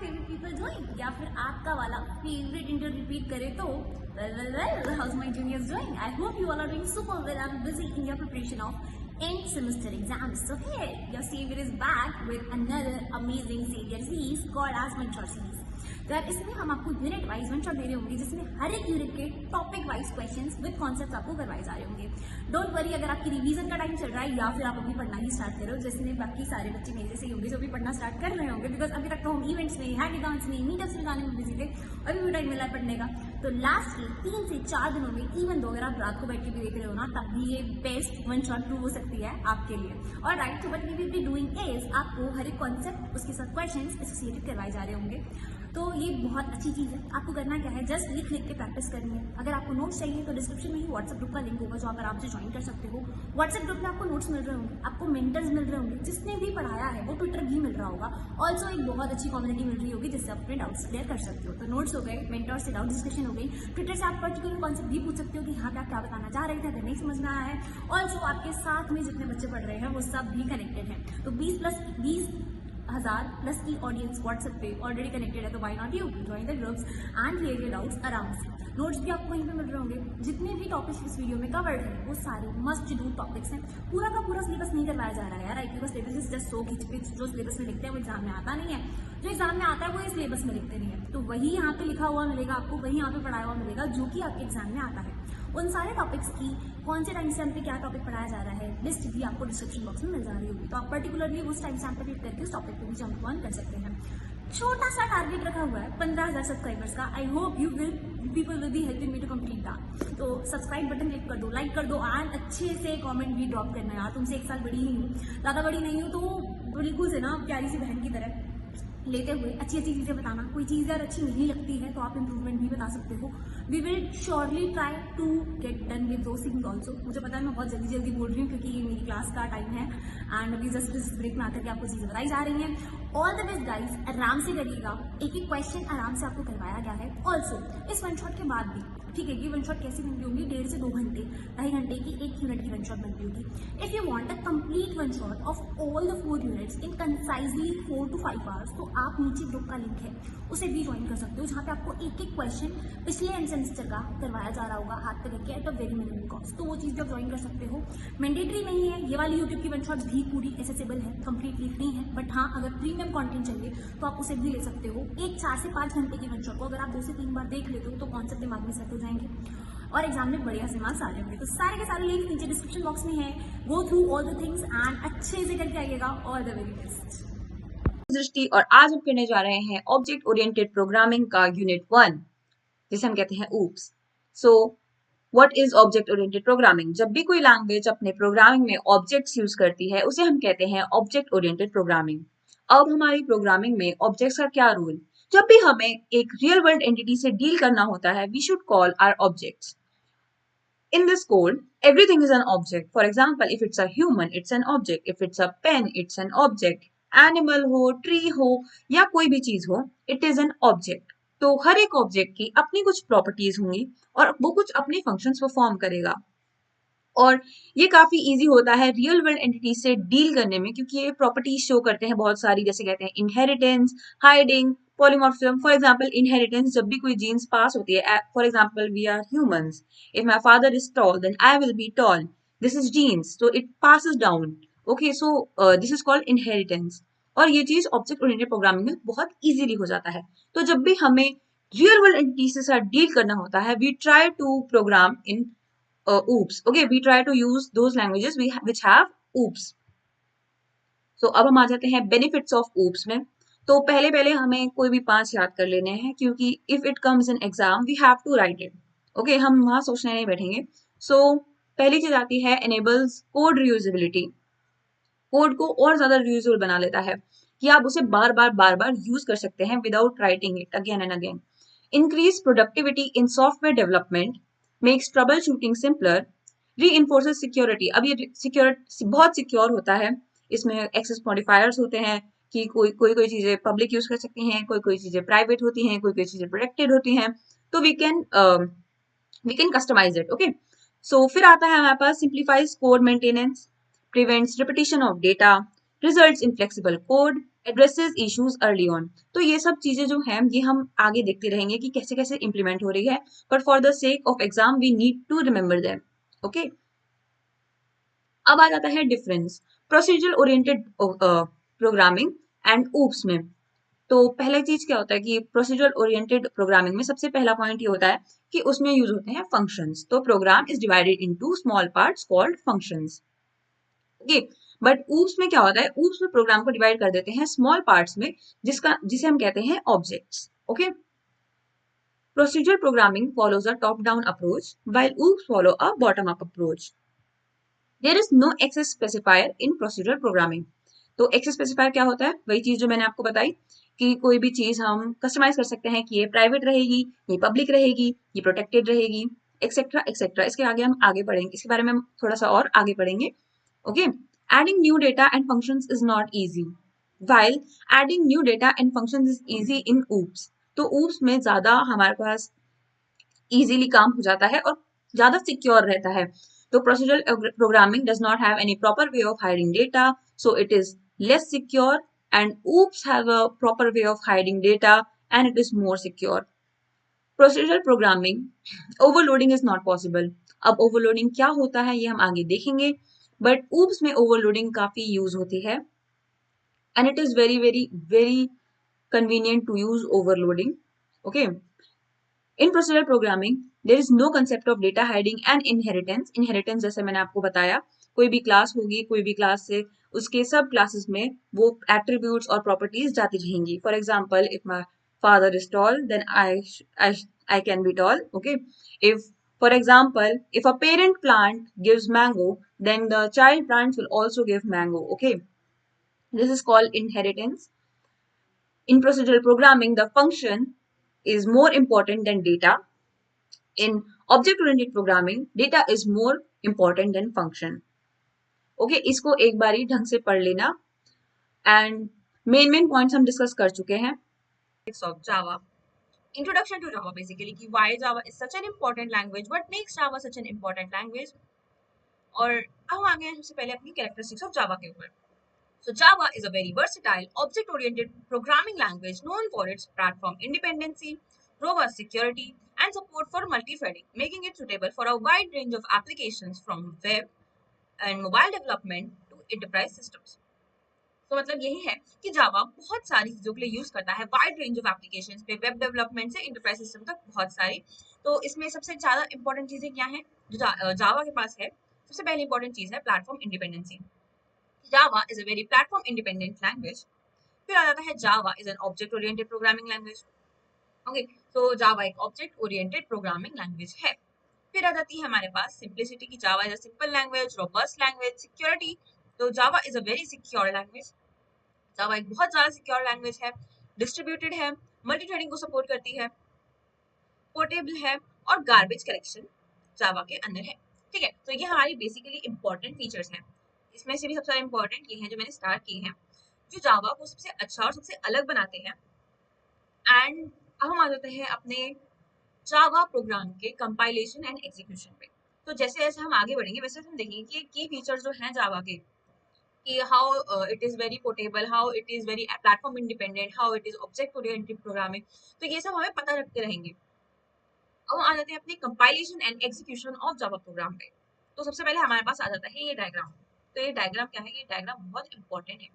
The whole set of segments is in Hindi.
फेवरेट पीपल डूइंग, या फिर आपका वाला फेवरेट इंटर रिपीट करे तो well, how's my juniors doing? I hope you all are doing super well and busy in your preparation of end semester exams. So here, your savior is back with another amazing savior series called as One Shot series. तो यार इसमें हम आपको यूनिट वाइज वन शॉट दे रहे होंगे, जिसमें हर एक यूनिट के topic wise questions with concept आपको करवाए जा रहे होंगे. डोंट वरी अगर आपकी रिवीजन का टाइम चल रहा है या फिर आप अभी पढ़ना ही स्टार्ट करो, जिसमें बाकी सारे बच्चे मेरे जैसे होंगे जो भी पढ़ना स्टार्ट कर रहे होंगे, बिकॉज अभी तक तो हम इवेंट्स में, हैकाथॉन्स में, मीटअप्स में जाने में बिजी थे, अभी भी टाइम मिला है पढ़ने का. तो लास्ट के 3 से 4 दिनों में, इवन दो अगर आप रात को बैठ के भी देख रहे हो ना, तब भी ये बेस्ट वन शॉट प्रूव हो सकती है आपके लिए. और right, so what we will be doing is आपको हर एक कॉन्सेप्ट उसके साथ क्वेश्चंस एसोसिएटेड करवाए जा रहे होंगे. तो ये बहुत अच्छी चीज़ है. आपको करना क्या है, जस्ट लिख लिख के प्रैक्टिस करनी है. अगर आपको नोट्स चाहिए तो डिस्क्रिप्शन में ही व्हाट्सएप ग्रुप का लिंक होगा, जो आप आराम से ज्वाइन कर सकते हो. व्हाट्सएप ग्रुप में आपको नोट्स मिल रहे होंगे, आपको मेंटर्स मिल रहे होंगे, जिसने भी पढ़ाया है वो ट्विटर भी मिल रहा होगा. ऑल्सो एक बहुत अच्छी कम्युनिटी मिल रही होगी जिससे आप अपने डाउट्स क्लियर कर सकते हो. तो नोट्स हो गए, मेंटर से डाउट डिस्कशन हो गई, ट्विटर से आप पर्टिकुलर कॉन्सेप्ट भी पूछ सकते हो कि यहाँ पे आप क्या बताना चाह रहे थे, अगर नहीं समझ में आया है. ऑल्सो आपके साथ में जितने बच्चे पढ़ रहे हैं वो सब भी कनेक्टेड हैं. तो 20,000 प्लस की ऑडियंस व्हाट्सएप पे ऑलरेडी कनेक्टेड है. तो why not you join the groups and clear your doubts आराम से. नोट्स भी आपको वहीं पे मिल रहे होंगे. जितने भी टॉपिक्स इस वीडियो में कवर्ड हैं वो सारे मस्ट डू टॉपिक्स हैं. पूरा का पूरा सिलेबस नहीं करवाया जा रहा है यार. आईक्यू का सिलेबस इज जस्ट सो खिचपिच. जो सिलेबस में लिखते हैं वो एग्जाम में आता नहीं है, जो एग्जाम में आता है वो इस सिलेबस में लिखते नहीं है. तो वही यहाँ पे लिखा हुआ मिलेगा आपको, वही यहाँ पे पढ़ाया हुआ मिलेगा जो कि आपके एग्जाम में आता है. उन सारे टॉपिक्स की कौन से टाइम स्टैम्प पे क्या टॉपिक पढ़ाया जा रहा है लिस्ट भी आपको डिस्क्रिप्शन बॉक्स में मिल जा रही होगी. तो आप पर्टिकुलरली उस टाइम स्टैम्प पे क्लिक करके उस टॉपिक पे भी जंप ऑन कर सकते हैं. छोटा सा टारगेट रखा हुआ है 15,000 सब्सक्राइबर्स का. I hope you will people will be helping me to complete that. तो सब्सक्राइब बटन क्लिक कर दो, लाइक कर दो एंड अच्छे से कमेंट भी ड्रॉप करना यार. तुमसे 1 साल बड़ी ही हूँ, ज़्यादा बड़ी नहीं हूँ, तो बिल्कुल से ना प्यारी सी बहन की तरह लेते हुए अच्छी अच्छी चीज़ें बताना. कोई चीज़ अगर अच्छी नहीं लगती है तो आप इंप्रूवमेंट भी बता सकते हो. We will surely try to get done with those things also. मुझे पता है मैं बहुत जल्दी जल्दी बोल रही हूँ क्योंकि ये मेरी क्लास का टाइम है एंड अभी जस्ट इस ब्रेक में आकर के आपको चीज़ें बताई जा रही हैं. ऑल द बेस्ट गाइज, आराम से करिएगा. एक एक क्वेश्चन आराम से आपको करवाया गया है. ऑल्सो इस वन शॉट के बाद भी, ठीक है, ये वन शॉट कैसी बनती होगी, 1.5 से 2 घंटे, 2.5 घंटे की एक यूनिट की वन शॉट बनती होगी. If you want a complete one shot of all the 4 units in concisely 4 to 5 hours, तो आप नीचे ग्रुप का लिंक है उसे भी ज्वाइन कर सकते हो, जहाँ पे आपको एक एक क्वेश्चन पिछले एंड सेमेस्टर का करवाया जा रहा होगा हाथ पे करके at a very minimum cost. तो वो चीज़ भी आप ज्वाइन कर सकते हो. मैंडेटरी नहीं है. ये वाली यूट्यूब की वन शॉट भी पूरी एसेसेबल है, कंप्लीटली फ्री है. बट हाँ, अगर प्रीमियम कंटेंट चाहिए तो आप उसे भी ले सकते हो. एक 4 से 5 घंटे की वन शॉट को अगर आप 2 से 3 बार देख लेते हो तो कॉन्सेप्ट दिमाग में सेट हो जाएंगे और एग्जाम में बढ़िया से मार्क्स आ जाएंगे. तो सारे के सारे लिंक नीचे डिस्क्रिप्शन बॉक्स में है. Go through all the things and अच्छे से करके आइएगा. All the very best. दृष्टि और आज हम करने जा रहे हैं ऑब्जेक्ट ओरिएंटेड प्रोग्रामिंग का यूनिट 1, जिसे हम कहते हैं oops. So what is object oriented programming? जब भी कोई लैंग्वेज अपने प्रोग्रामिंग में ऑब्जेक्ट्स यूज करती है उसे हम कहते हैं ऑब्जेक्ट ओरिएंटेड प्रोग्रामिंग. अब हमारी प्रोग्रामिंग में ऑब्जेक्ट्स का क्या रोल? जब भी हमें एक रियल वर्ल्ड एंटिटी से डील करना होता है, we should call our objects. In this code, everything is an object. For example, if it's a human, it's an object. If it's a pen, it's an object. Animal हो, tree हो या कोई भी चीज हो, it is an object. तो हर एक ऑब्जेक्ट की अपनी कुछ प्रॉपर्टीज होंगी और वो कुछ अपने फंक्शंस परफॉर्म करेगा. और ये काफी इजी होता है रियल वर्ल्ड एंटिटी से डील करने में, क्योंकि ये प्रॉपर्टीज शो करते हैं बहुत सारी, जैसे कहते हैं inheritance, hiding, polymorphism. For example inheritance, जब भी कोई जीन्स पास होती है, for example we are humans, if my father is tall then I will be tall. This is genes, so it passes down. Okay, so this is called inheritance. और ये चीज ऑब्जेक्ट ओरिएंटेड प्रोग्रामिंग में बहुत इजीली हो जाता है. तो जब भी हमें रियल वर्ल्ड एंटिटी से साथ डील करना होता है, we try to program in oops. Okay, we try to use those languages which have oops. So अब हम आ जाते हैं benefits of oops में. तो पहले पहले हमें कोई भी 5 याद कर लेने हैं, क्योंकि if it comes in exam we have to write it. Okay, हम वहां सोचने नहीं बैठेंगे. So पहली चीज आती है enables code reusability. कोड को और ज्यादा रियूजेबल बना लेता है कि आप उसे बार बार यूज कर सकते हैं without writing it again and again. Increase productivity in software development, makes troubleshooting simpler, reinforces security. अब ये सिक्योरिटी बहुत सिक्योर होता है. इसमें एक्सेस मॉडिफायर्स होते हैं कि कोई चीजें पब्लिक यूज कर सकती हैं, कोई चीजें प्राइवेट होती हैं, कोई चीजें प्रोटेक्टेड होती हैं. तो we can customise it. Okay, so फिर आता है हमारे पास simplifies code maintenance, prevents repetition of data, results in flexible code, addresses issues early on. तो ये सब चीजें जो हैं ये हम आगे देखते रहेंगे कि कैसे कैसे इंप्लीमेंट हो रही है, but for the sake of exam we need to remember them. Okay, अब आ जाता है difference procedure oriented programming and oops में। तो पहला चीज क्या होता है कि प्रोसीजर ओरिएंटेड प्रोग्रामिंग में सबसे पहला पॉइंट ये होता है कि उसमें यूज होते हैं फंक्शंस। तो program is divided into small parts called functions. Okay, but oops में क्या होता है, ऊप्स में प्रोग्राम को डिवाइड कर देते हैं स्मॉल पार्ट्स में, जिसे हम कहते हैं objects. Okay, procedure programming follows a top down approach while oops follow a bottom up approach. There is no access specifier in procedural programming. तो एक्सेस स्पेसिफायर क्या होता है, वही चीज जो मैंने आपको बताई कि कोई भी चीज हम कस्टमाइज कर सकते हैं कि ये प्राइवेट रहेगी, ये पब्लिक रहेगी, ये प्रोटेक्टेड रहेगी, एक्सेट्रा एक्सेट्रा। इसके आगे हम आगे पढ़ेंगे, इसके बारे में हम थोड़ा सा और आगे पढ़ेंगे। Okay, adding new data and functions is not easy while adding new data and functions is easy in oops. तो oops में ज्यादा हमारे पास इजीली काम हो जाता है और ज्यादा सिक्योर रहता है। तो procedural programming does not have any proper way of hiding data, so it is less secure, and oops have a proper way of hiding data and it is more secure. Procedural programming overloading is not possible. अब ओवरलोडिंग क्या होता है ये हम आगे देखेंगे, बट oops में ओवरलोडिंग काफी यूज होती है and it is very very very convenient to use overloading. Okay, in procedural programming there is no concept of data hiding and inheritance. Inheritance जैसे मैंने आपको बताया, कोई भी क्लास होगी, कोई भी क्लास से उसके सब क्लासेस में वो एट्रीब्यूट्स और प्रॉपर्टीज जाती रहेंगी। For example, if my father is tall then I can be tall. Okay, if for example if a parent plant gives mango then the child plants will also give mango. Okay, this is called inheritance. In procedural programming, the function is more important than data. In object-oriented programming, data is more important than function. Okay, इसको एक बारी ढंग से पढ़ लेना। And main points हम discuss कर चुके हैं। Of Java. Introduction to Java basically कि why Java is such an important language, what makes Java such an important language, और अब हम आगे हैं सबसे पहले अपनी characteristics of Java के ऊपर। So Java is a very versatile, object-oriented programming language known for its platform independency, robust security, and support for multi-threading, making it suitable for a wide range of applications from web and mobile development to enterprise systems. तो मतलब यही है कि जावा बहुत सारी चीज़ों के लिए यूज़ करता है, वाइड रेंज ऑफ एप्लीकेशंस पे, वेब डेवलपमेंट से इंटरप्राइज सिस्टम तक बहुत सारी। तो इसमें सबसे ज़्यादा इंपॉर्टेंट चीज़ें क्या हैं जो जावा के पास है? सबसे पहली इंपॉर्टेंट चीज़ है platform independency. Java is a very platform independent language. फिर आ जाता है Java is an object oriented programming language. Okay, so Java एक object oriented programming language है। फिर आ जाती है हमारे पास simplicity की Java is a simple language, robust language, security, तो Java is a very secure language. Java एक बहुत ज़्यादा secure language है, distributed है, multi-threading को support करती है, portable है और garbage collection Java के अंदर है। ठीक है, तो ये हमारी बेसिकली इंपॉर्टेंट फीचर्स हैं। इसमें से भी सबसे इंपॉर्टेंट ये हैं जो मैंने स्टार्ट किए हैं, जो जावा को सबसे अच्छा और सबसे अलग बनाते हैं। एंड अब हम आ जाते हैं अपने जावा प्रोग्राम के कंपाइलेशन एंड एग्जीक्यूशन पे। तो जैसे जैसे हम आगे बढ़ेंगे वैसे हम देखेंगे कि की फीचर्स जो हैं जावा के, कि how it is very portable, how it is very platform independent, how it is object oriented programming, तो ये सब हमें पता रखते रहेंगे। अब हम आ जाते हैं अपने compilation and execution of Java program पे। तो सबसे पहले हमारे पास आ जाता है ये डायग्राम। तो ये डायग्राम क्या है? ये डायग्राम बहुत इंपॉर्टेंट है।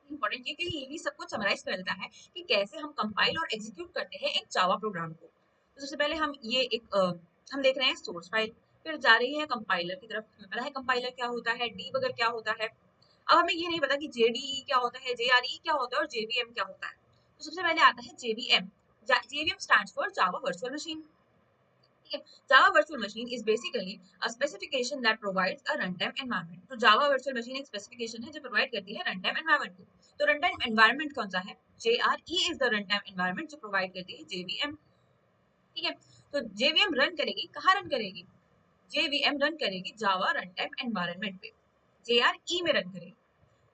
इंपॉर्टेंट ये कि ये भी सब कुछ समराइज कर देता है कि कैसे हम कंपाइल और एग्जीक्यूट करते हैं एक जावा प्रोग्राम को। तो सबसे पहले हम ये हम देख रहे हैं सोर्स फाइल, फिर जा रही है कंपाइलर की तरफ। हमें पता है कंपाइलर क्या होता है, डीबगर क्या होता है। अब हमें ये नहीं पता कि जेडीई क्या होता है, जेआरई क्या होता है और जेवीएम क्या होता है। तो सबसे पहले आता है JVM. JVM stands for Java virtual machine. Java Virtual Machine is basically a specification that provides a runtime environment. तो Java Virtual Machine एक specification है जो provide करती है runtime environment को। तो runtime environment कौन सा है? JRE is the runtime environment जो provide करती है JVM। ठीक है, तो JVM रन करेगी, कहाँ रन करेगी? JVM रन करेगी Java runtime environment पे, JRE में रन करेगी।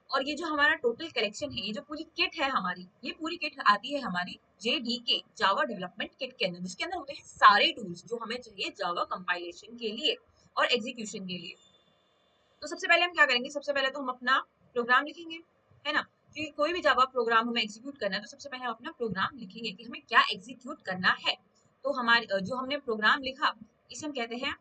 और ये जो हमारा टोटल कलेक्शन है, ये जो पूरी किट है हमारी, ये पूरी किट आती है हमारी JDK जावा डेवलपमेंट किट के अंदर, जिसके अंदर होते हैं सारे टूल्स जो हमें चाहिए जावा कंपाइलेशन के लिए और एग्जीक्यूशन के लिए। तो सबसे पहले हम क्या करेंगे? सबसे पहले तो हम अपना प्रोग्राम लिखेंगे, है ना। कि कोई भी जावा प्रोग्राम हमें एग्जीक्यूट करना है तो सबसे पहले हम अपना प्रोग्राम लिखेंगे कि हमें क्या एग्जीक्यूट करना है। तो हमारे जो हमने प्रोग्राम लिखा इसे हम कहते हैं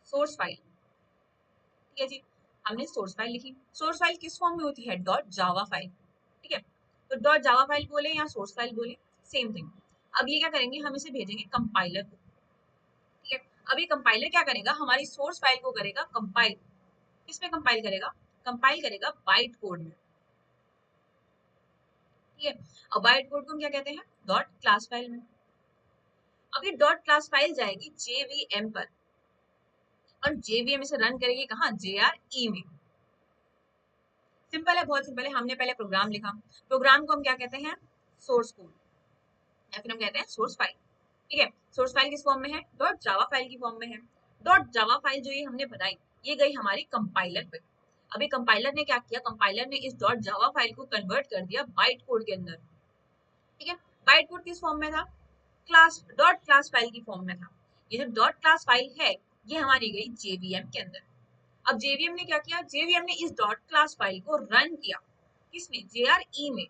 सोर्स फाइल। ठीक है जी, हमने सोर्स फाइल लिखी। सोर्स फाइल किस फॉर्म में होती है? Dot Java file. ठीक है, तो डॉट जावा फाइल बोले या सोर्स फाइल बोले, सेम थिंग। अब ये क्या करेंगे, हम इसे भेजेंगे कंपाइलर को। ठीक है, अब ये कंपाइलर क्या करेगा, हमारी सोर्स फाइल को करेगा कंपाइल। किसमें कंपाइल करेगा? कंपाइल करेगा बाइट कोड में। ठीक है, अब बाइट कोड को हम क्या कहते हैं? डॉट क्लास फाइल में। अब ये डॉट क्लास फाइल जाएगी जेवीएम पर, और जेवीएम इसे रन करेगी कहाँ? JRE में। सिंपल है, बहुत सिंपल है। हमने पहले प्रोग्राम लिखा, प्रोग्राम को हम क्या कहते हैं? सोर्स कोड, या फिर हम कहते हैं सोर्स फाइल। ठीक है, सोर्स फाइल किस फॉर्म में है? डॉट जावा फाइल की फॉर्म में है। डॉट जावा फाइल जो ये हमने बनाई, ये गई हमारी कंपाइलर पे। अभी कंपाइलर ने क्या किया? कंपाइलर ने इस डॉट जावा फाइल को कन्वर्ट कर दिया बाइट कोड के अंदर। ठीक है, बाइट कोड किस फॉर्म में था? क्लास, डॉट क्लास फाइल की फॉर्म में था। ये जो डॉट क्लास फाइल है, ये हमारी गई जेवीएम के अंदर। अब जेवीएम ने क्या किया? जेवीएम ने इस डॉट क्लास फाइल को रन किया, किसमें? JRE में।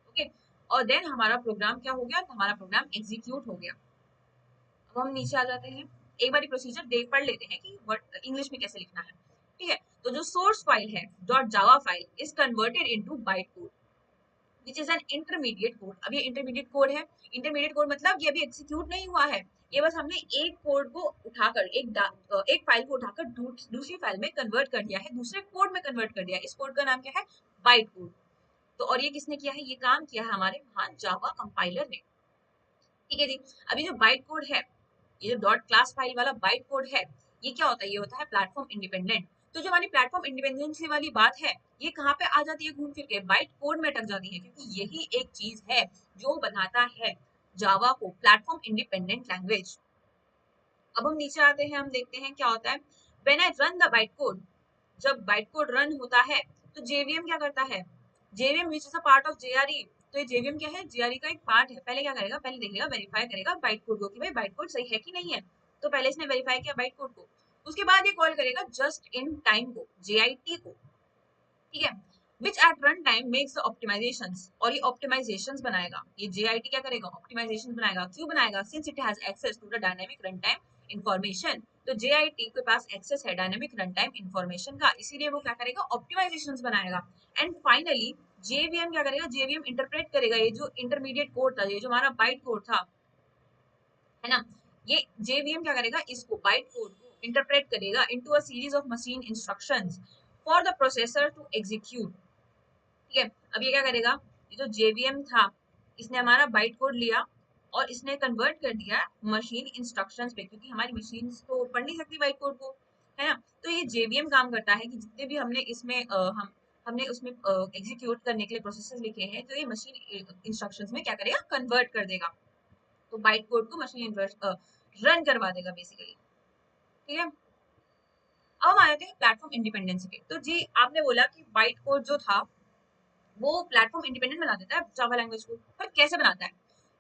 ओके, और देन हमारा प्रोग्राम क्या हो गया? तो हमारा प्रोग्राम एग्जीक्यूट हो गया। अब हम नीचे आ जाते हैं, एक बार प्रोसीजर देख पढ़ लेते हैं कि वर्ड इंग्लिश में कैसे लिखना है। ठीक है, तो जो सोर्स फाइल है dot Java file is converted into byte code which is an intermediate code. अब ये इंटरमीडिएट कोड है। इंटरमीडिएट कोड मतलब ये अभी एग्जीक्यूट नहीं हुआ है, ये बस हमने एक कोड को उठाकर एक फाइल को उठाकर दूसरी फाइल में कन्वर्ट कर दिया है, दूसरे कोड में कन्वर्ट कर दिया है। इस कोड का नाम क्या है? Byte code. तो और ये किसने किया है? ये काम किया है हमारे महान जावा कंपाइलर ने। ठीक है जी, अभी जो बाइट कोड है, ये जो डॉट क्लास फाइल वाला बाइट कोड है, ये क्या होता है? ये होता है प्लेटफॉर्म इंडिपेंडेंट। तो जो हमारी प्लेटफॉर्म इंडिपेंडेंसी वाली बात है, ये कहाँ पे आ जाती है घूम फिर के? बाइट कोड में अटक जाती है, क्योंकि यही एक चीज है जो बनाता है जावा को प्लेटफॉर्म इंडिपेंडेंट लैंग्वेज। अब हम नीचे आते हैं, हम देखते हैं क्या होता है। When I run the byte code, जब बाइट कोड रन होता है तो जेवीएम क्या करता है? JVM which is a part of JRE। तो ये जेवीएम क्या है? JRE का एक पार्ट है। पहले क्या करेगा? पहले देखेगा, वेरीफाई करेगा बाइट कोड को कि भाई बाइट कोड सही है कि नहीं है। तो पहले इसने वेरीफाई किया बाइट कोड को, उसके बाद ये कॉल करेगा जस्ट इन टाइम को, JIT को। ठीक है, which at run time makes the optimisations, और ये ऑप्टिमाइजेशंस बनाएगा। ये JIT क्या करेगा? ऑप्टिमाइजेशन बनाएगा। क्यों बनाएगा? Since it has access to the dynamic run time information. तो JIT के पास एक्सेस है डायनामिक रन टाइम इंफॉर्मेशन का, इसीलिए वो क्या करेगा? ऑप्टिमाइजेशंस बनाएगा। एंड फाइनली JVM क्या करेगा? JVM इंटरप्रेट करेगा ये जो इंटरमीडिएट कोड था, ये जो हमारा बाइट कोड था, है ना, ये JVM क्या करेगा? इसको बाइट कोड को इंटरप्रेट करेगा into a series of machine instructions for the processor to execute. ठीक है, अब ये क्या करेगा? ये जो JVM था, इसने हमारा बाइट कोड लिया और इसने कन्वर्ट कर दिया मशीन इंस्ट्रक्शंस पे, क्योंकि हमारी मशीन तो पढ़ नहीं सकती बाइट कोड को, है ना। तो ये JVM काम करता है कि जितने भी हमने इसमें हमने उसमें एग्जीक्यूट करने के लिए प्रोसेसेस लिखे हैं, तो ये मशीन इंस्ट्रक्शंस में क्या करेगा? कन्वर्ट कर देगा। तो बाइट कोड को मशीन रन करवा देगा बेसिकली। ठीक है, अब हम आ जाते हैं प्लेटफॉर्म इंडिपेंडेंसी पे। तो जी आपने बोला कि बाइट कोड जो था वो प्लेटफॉर्म इंडिपेंडेंट बना देता है जावा लैंग्वेज को, पर कैसे बनाता है?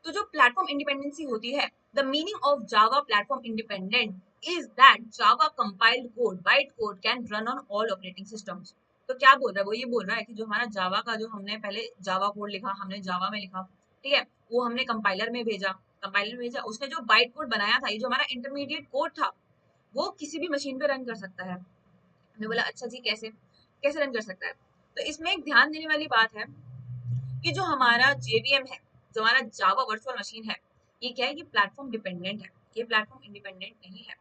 तो जो प्लेटफॉर्म इंडिपेंडेंसी होती है, the meaning of Java platform independent is that Java compiled code byte code can run on all operating systems. तो क्या बोल रहा है? वो ये बोल रहा है कि जो हमारा जावा का, जो हमने पहले जावा कोड लिखा, हमने जावा में लिखा, ठीक है, वो हमने कंपाइलर में भेजा, उसने जो बाइट कोड बनाया था, ये जो हमारा इंटरमीडिएट कोड था, वो किसी भी मशीन पे रन कर सकता है। हमने बोला अच्छा जी, कैसे कैसे रन कर सकता है? तो इसमें एक ध्यान देने वाली बात है कि जो हमारा JVM है, जो हमारा जावा वर्चुअल मशीन है, ये क्या है? ये प्लेटफॉर्म डिपेंडेंट है, ये प्लेटफॉर्म इंडिपेंडेंट नहीं है।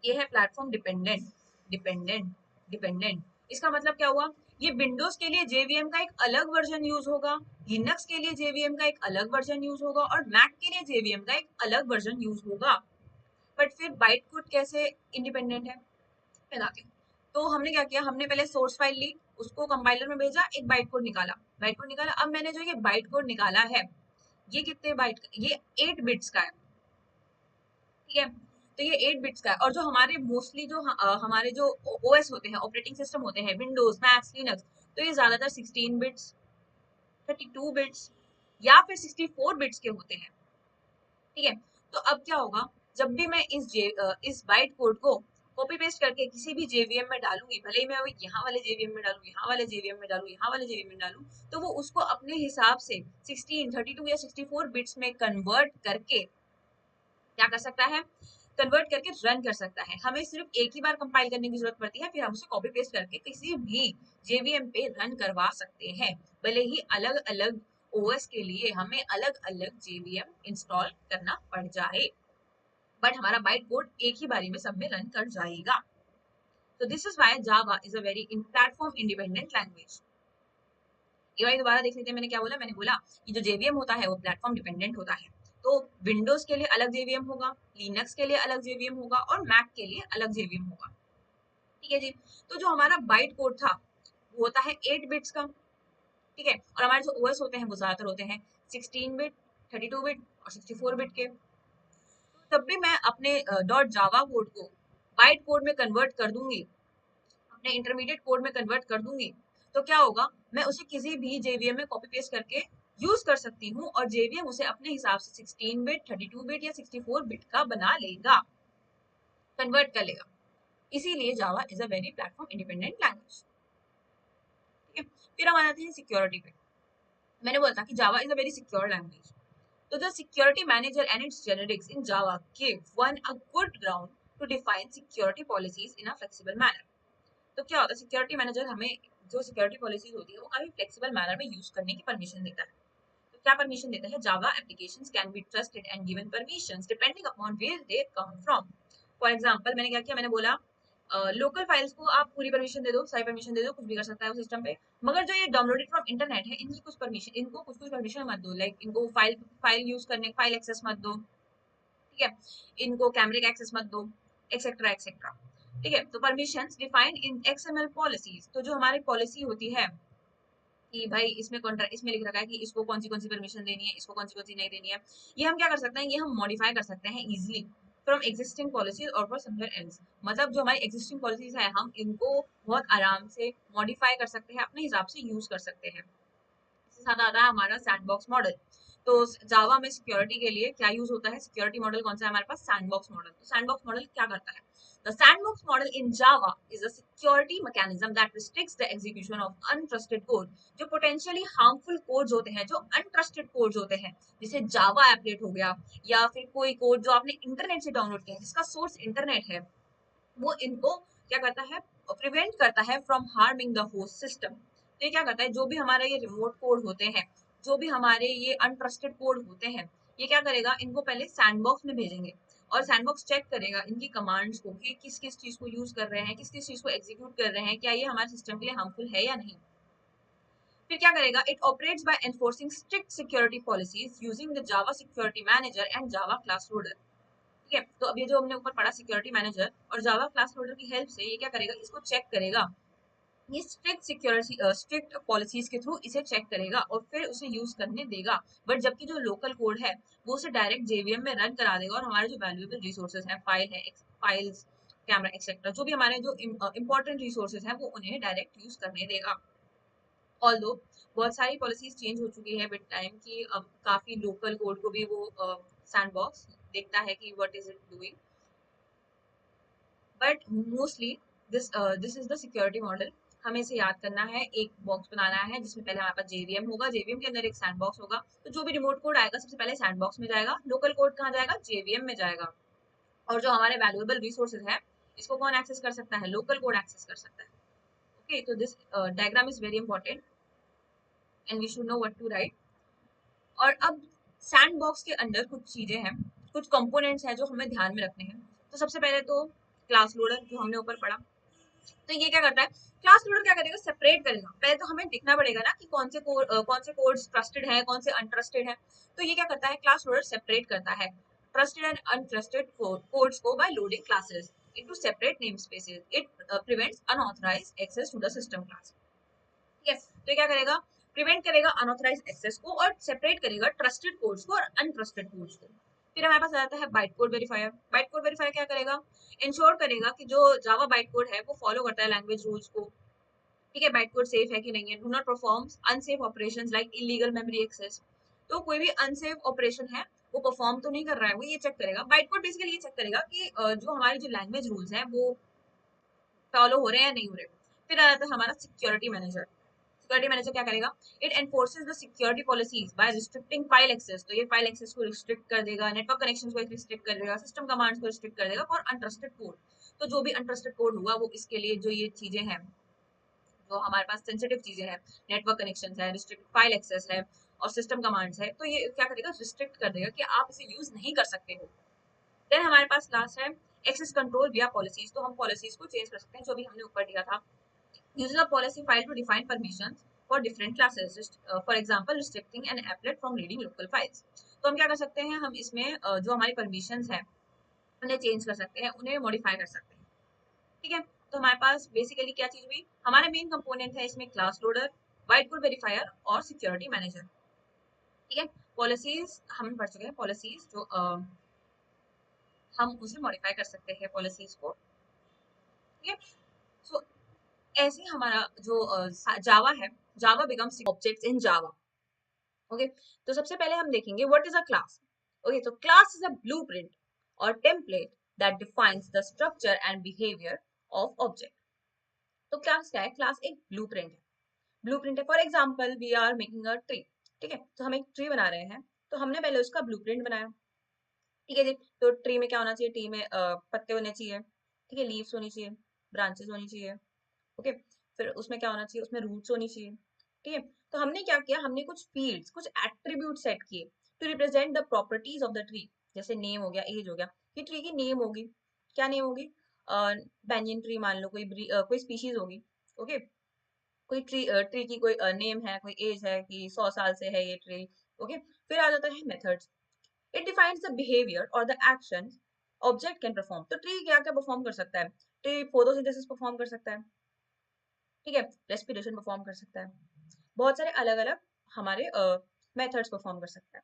ये है प्लेटफॉर्म डिपेंडेंट, डिपेंडेंट, डिपेंडेंट। इसका मतलब क्या हुआ? ये विंडोज के लिए JVM का एक अलग वर्जन यूज होगा, लिनक्स के लिए JVM का एक अलग वर्जन यूज होगा, और मैक के लिए JVM का एक अलग वर्जन यूज होगा। बट फिर बाइट कोड कैसे इंडिपेंडेंट है? बताती हूँ। तो हमने क्या किया? हमने पहले सोर्स फाइल ली, उसको कंपाइलर में भेजा, एक बाइट कोड निकाला, बाइट कोड निकाला। अब मैंने जो ये बाइट कोड निकाला है, ये कितने बाइट का? ये 8 बिट्स का है। ठीक है, तो ये 8 बिट्स का है। और जो हमारे मोस्टली जो हमारे जो OS होते हैं, ऑपरेटिंग सिस्टम होते हैं, विंडोज, मैक्स, लिनक्स, तो ये ज्यादातर 16 बिट्स, 32 बिट्स या फिर 64 बिट्स के होते हैं। ठीक है, तो अब क्या होगा? जब भी मैं इस बाइट कोड को कॉपी पेस्ट करके किसी भी जेवीएम में डालूंगी, भले ही मैं वो यहाँ वाले जेवीएम में डालूं, यहाँ वाले जेवीएम में डालूं, यहाँ वाले जेवीएम में डालूं, तो वो उसको अपने हिसाब से 16, 32 या 64 बिट्स में कन्वर्ट करके क्या कर सकता है, कन्वर्ट करके रन कर सकता है। हमें सिर्फ एक ही बार कंपाइल करने की जरूरत पड़ती है, फिर हम उसे कॉपी पेस्ट करके किसी भी जेवीएम पे रन करवा सकते हैं। भले ही अलग अलग ओएस के लिए हमें अलग अलग जेवीएम इंस्टॉल करना पड़ जाए, बट हमारा बाइट कोड एक ही बारी में सब में रन कर जाएगा। तो this is why Java is a very in platform independent language. एक बार दोबारा देख लेते हैं, मैंने क्या बोला, मैंने बोला कि जो जेवीएम होता है वो प्लेटफॉर्म डिपेंडेंट होता है। तो विंडोज के लिए अलग जेवीएम होगा, लिनक्स के लिए अलग जेवीएम होगा और मैक के लिए अलग जेवीएम होगा। ठीक है जी। तो जो हमारा बाइट कोड था वो होता है 8 बिट्स का, ठीक है, और हमारे जो ओएस होते हैं वो ज्यादातर होते हैं 16 बिट, 32 बिट और 64 बिट के। तब भी मैं अपने डॉट जावा कोड को बाइट कोड में कन्वर्ट कर दूंगी, अपने इंटरमीडिएट कोड में कन्वर्ट कर दूंगी, तो क्या होगा, मैं उसे किसी भी जेवीएम में कॉपी पेस्ट करके यूज कर सकती हूँ और जेवीएम उसे अपने हिसाब से 16 बिट, 32 बिट या 64 बिट का बना लेगा, कन्वर्ट कर लेगा। इसीलिए जावा is a very platform independent language. ठीक है, फिर हम आ जाते हैं सिक्योरिटी पे। मैंने बोला था कि जावा is a very secure language. तो the security manager and its generics in Java give one a good ground to define security policies in a flexible manner. तो क्या होता है, सिक्योरिटी मैनेजर हमें जो सिक्योरिटी पॉलिसीज होती है वो काफी फ्लेक्सिबल मैनर में यूज करने की परमिशन देता है। तो क्या परमिशन देता है, Java applications can be trusted and given permissions depending upon where they come from. For example मैंने क्या किया, मैंने बोला लोकल फाइल्स को आप पूरी परमिशन दे दो, सारी परमिशन दे दो, कुछ भी कर सकता है वो सिस्टम पे, मगर जो ये डाउनलोडेड फ्रॉम इंटरनेट है इनकी कुछ परमिशन, इनको कुछ कुछ परमिशन मत दो, लाइक इनको फाइल फाइल यूज करने, फाइल एक्सेस मत दो, ठीक है, इनको कैमरे का एक्सेस मत दो, एक्सेट्रा एक्सेट्रा। ठीक है, तो permissions defined in XML policies. तो जो हमारी पॉलिसी होती है कि भाई इसमें कॉन्ट्रैक्ट, इसमें लिख रखा है कि इसको कौन सी परमिशन देनी है, इसको कौन सी नहीं देनी है, ये हम क्या कर सकते हैं, ये हम मॉडिफाई कर सकते हैं इजीली फ्रॉम एग्जिस्टिंग पॉलिसीज और फॉर समवेयर एल्स। मतलब जो हमारी एग्जिस्टिंग पॉलिसीज है हम इनको बहुत आराम से मॉडिफाई कर सकते हैं, अपने हिसाब से यूज कर सकते हैं। इसके साथ आता है हमारा सैंडबॉक्स मॉडल। तो जावा में सिक्योरिटी के लिए क्या यूज होता है, सिक्योरिटी मॉडल कौन सा है हमारे पास, सैंडबॉक्स मॉडल। तो सैंडबॉक्स मॉडल क्या करता है, the sandbox model in Java is a security mechanism that restricts the execution of untrusted code। जो potentially harmful codes होते हैं, जो untrusted codes होते हैं, जैसे जावा एप्लेट हो गया या फिर कोई कोड जो आपने इंटरनेट से डाउनलोड किया है जिसका सोर्स इंटरनेट है, वो इनको क्या करता है, प्रिवेंट करता है from harming the host system. तो ये क्या करता है, जो भी हमारे ये रिमोट कोड होते हैं, जो भी हमारे ये अनट्रस्टेड कोड होते हैं, ये क्या करेगा, इनको पहले सैंडबॉक्स में भेजेंगे और सैंडबॉक्स चेक करेगा इनकी कमांड्स को कि किस किस चीज को यूज कर रहे हैं, किस किस चीज को एग्जीक्यूट कर रहे हैं, क्या ये हमारे सिस्टम के लिए हार्मफुल है या नहीं। फिर क्या करेगा, it operates by enforcing strict security policies using the Java security manager and Java class loader. ठीक है, तो अब ये जो हमने ऊपर पढ़ा सिक्योरिटी मैनेजर और जावा क्लास लोडर की हेल्प से ये क्या करेगा, इसको चेक करेगा, ये स्ट्रिक्ट सिक्योरिटी स्ट्रिक्ट पॉलिसीज के थ्रू इसे चेक करेगा और फिर उसे यूज करने देगा। बट जबकि जो लोकल कोड है वो उसे डायरेक्ट जेवीएम में रन करा देगा और हमारे जो वैल्यूएबल रिसोर्सेज हैं, फाइल है, फाइल्स, कैमरा एक्सेट्रा, जो भी हमारे जो इंपॉर्टेंट रिसोर्सेज हैं वो उन्हें डायरेक्ट यूज करने देगा। ऑल्दो बहुत सारी पॉलिसीज चेंज हो चुकी है विद टाइम की, अब काफी लोकल कोड को भी वो सैंडबॉक्स देखता है कि what is it doing, but mostly this is the security model. हमें इसे याद करना है, एक बॉक्स बनाना है जिसमें पहले हमारे पास जेवीएम होगा, जेवीएम के अंदर एक सैंडबॉक्स होगा, तो जो भी रिमोट कोड आएगा सबसे पहले सैंडबॉक्स में जाएगा, लोकल कोड कहाँ जाएगा, जेवीएम में जाएगा, और जो हमारे वैल्यूएबल रिसोर्सेज है इसको कौन एक्सेस कर सकता है, लोकल कोड एक्सेस कर सकता है। ओके, तो this diagram is very important and we should know what to write. और अब सैंडबॉक्स के अंदर कुछ चीजें हैं, कुछ कंपोनेंट्स हैं जो हमें ध्यान में रखने हैं। तो सबसे पहले तो क्लास लोडर जो हमने ऊपर पढ़ा, तो ये क्या करता है, क्लास लोडर क्या करेगा, सेपरेट करेगा। पहले तो हमें देखना पड़ेगा ना कि कौन से कोड्स ट्रस्टेड है, कौन से अनट्रस्टेड है। तो ये क्या करता है, क्लास लोडर सेपरेट करता है ट्रस्टेड एंड अनट्रस्टेड कोड्स को by loading classes into separate namespaces. It prevents unauthorised access to the system class. Yes, तो क्या करेगा, प्रिवेंट करेगा अनऑथराइज्ड एक्सेस को और सेपरेट करेगा ट्रस्टेड कोड्स को और अनट्रस्टेड कोड्स को। फिर हमारे पास आ जाता है byte code verifier. Byte code verifier क्या करेगा, इंश्योर करेगा कि जो जावा बाइट कोड है वो फॉलो करता है लैंग्वेज रूल्स को। ठीक है, बाइट कोड सेफ है कि नहीं है, do not perform unsafe operations like illegal memory access. तो कोई भी अनसेफ ऑपरेशन है वो परफॉर्म तो नहीं कर रहा है, वो ये चेक करेगा। बाइट कोड बेसिकली ये चेक करेगा कि जो हमारी जो लैंग्वेज रूल्स हैं वो फॉलो हो रहे हैं या नहीं हो रहे। फिर आ जाता है हमारा सिक्योरिटी मैनेजर। सिक्योरिटी मैनेजर क्या करेगा? It enforces the security policies by restricting file access. तो ये फाइल एक्सेस को रिस्ट्रिक्ट कर देगा, नेटवर्क कनेक्शंस को रिस्ट्रिक्ट कर देगा, सिस्टम कमांड्स को रिस्ट्रिक्ट कर देगा और अनट्रस्टेड कोड। तो जो भी अनट्रस्टेड कोड होगा वो इसके लिए जो ये चीजें हैं, जो हमारे पास सेंसिटिव चीजें हैं, नेटवर्क कनेक्शन है, रिस्ट्रिक्ट फाइल एक्सेस है और सिस्टम कमांड्स है, तो ये क्या करेगा? रिस्ट्रिक्ट कर देगा कि आप इसे यूज नहीं कर सकते हो। देन हमारे पास लास्ट है एक्सेस कंट्रोल विया पॉलिसीज। तो हम पॉलिसीज को चेंज कर सकते हैं, जो भी हमने ऊपर दिया था। Uses a policy file to define permissions for different classes. For example, restricting an applet from reading local files. तो हम क्या कर सकते हैं? हम इसमें जो हमारी permissions हैं उन्हें चेंज कर सकते हैं, उन्हें मॉडिफाई कर सकते हैं। ठीक है, तो हमारे पास बेसिकली क्या चीज हुई? हमारे मेन कंपोनेंट है इसमें class loader, white code verifier और सिक्योरिटी मैनेजर। ठीक है, पॉलिसीज हम पढ़ चुके हैं। पॉलिसीज जो हम उसे मॉडिफाई कर सकते हैं पॉलिसीज को। ठीक है, सो ऐसे हमारा जो जावा है, Java becomes objects in Java. Okay, तो सबसे पहले हम देखेंगे what is a class. Okay, तो क्लास इज अ ब्लूप्रिंट और template that defines the structure and behaviour of object. तो क्लास क्या है? क्लास एक ब्लूप्रिंट है। ब्लूप्रिंट है, for example we are making a tree. ठीक है, तो हम एक ट्री बना रहे हैं, तो हमने पहले उसका ब्लूप्रिंट बनाया। ठीक है जी, तो ट्री में क्या होना चाहिए? ट्री में पत्ते होने चाहिए, ठीक है, लीव्स होनी चाहिए, ब्रांचेस होनी चाहिए। ओके, फिर उसमें क्या होना चाहिए? उसमें रूट्स होनी चाहिए। ठीक है, तो हमने क्या किया? हमने कुछ फील्ड्स, कुछ एट्रीब्यूट सेट किए to represent the properties of the tree. जैसे नेम हो गया, एज हो गया, ये ट्री की नेम होगी। क्या नेम होगी? बैंयन ट्री मान लो, कोई स्पीशीज होगी। ओके, कोई ट्री की कोई नेम है, कोई एज है कि 100 साल से है ये ट्री। ओके, फिर आ जाता है methods. It defines the behaviour और the action object can perform. तो ट्री क्या क्या परफॉर्म कर सकता है? ट्री फोटोसिंथेसिस परफॉर्म कर सकता है, ठीक है, रेस्पिरेशन परफॉर्म कर सकता है, बहुत सारे अलग अलग हमारे मेथड्स परफॉर्म कर सकता है।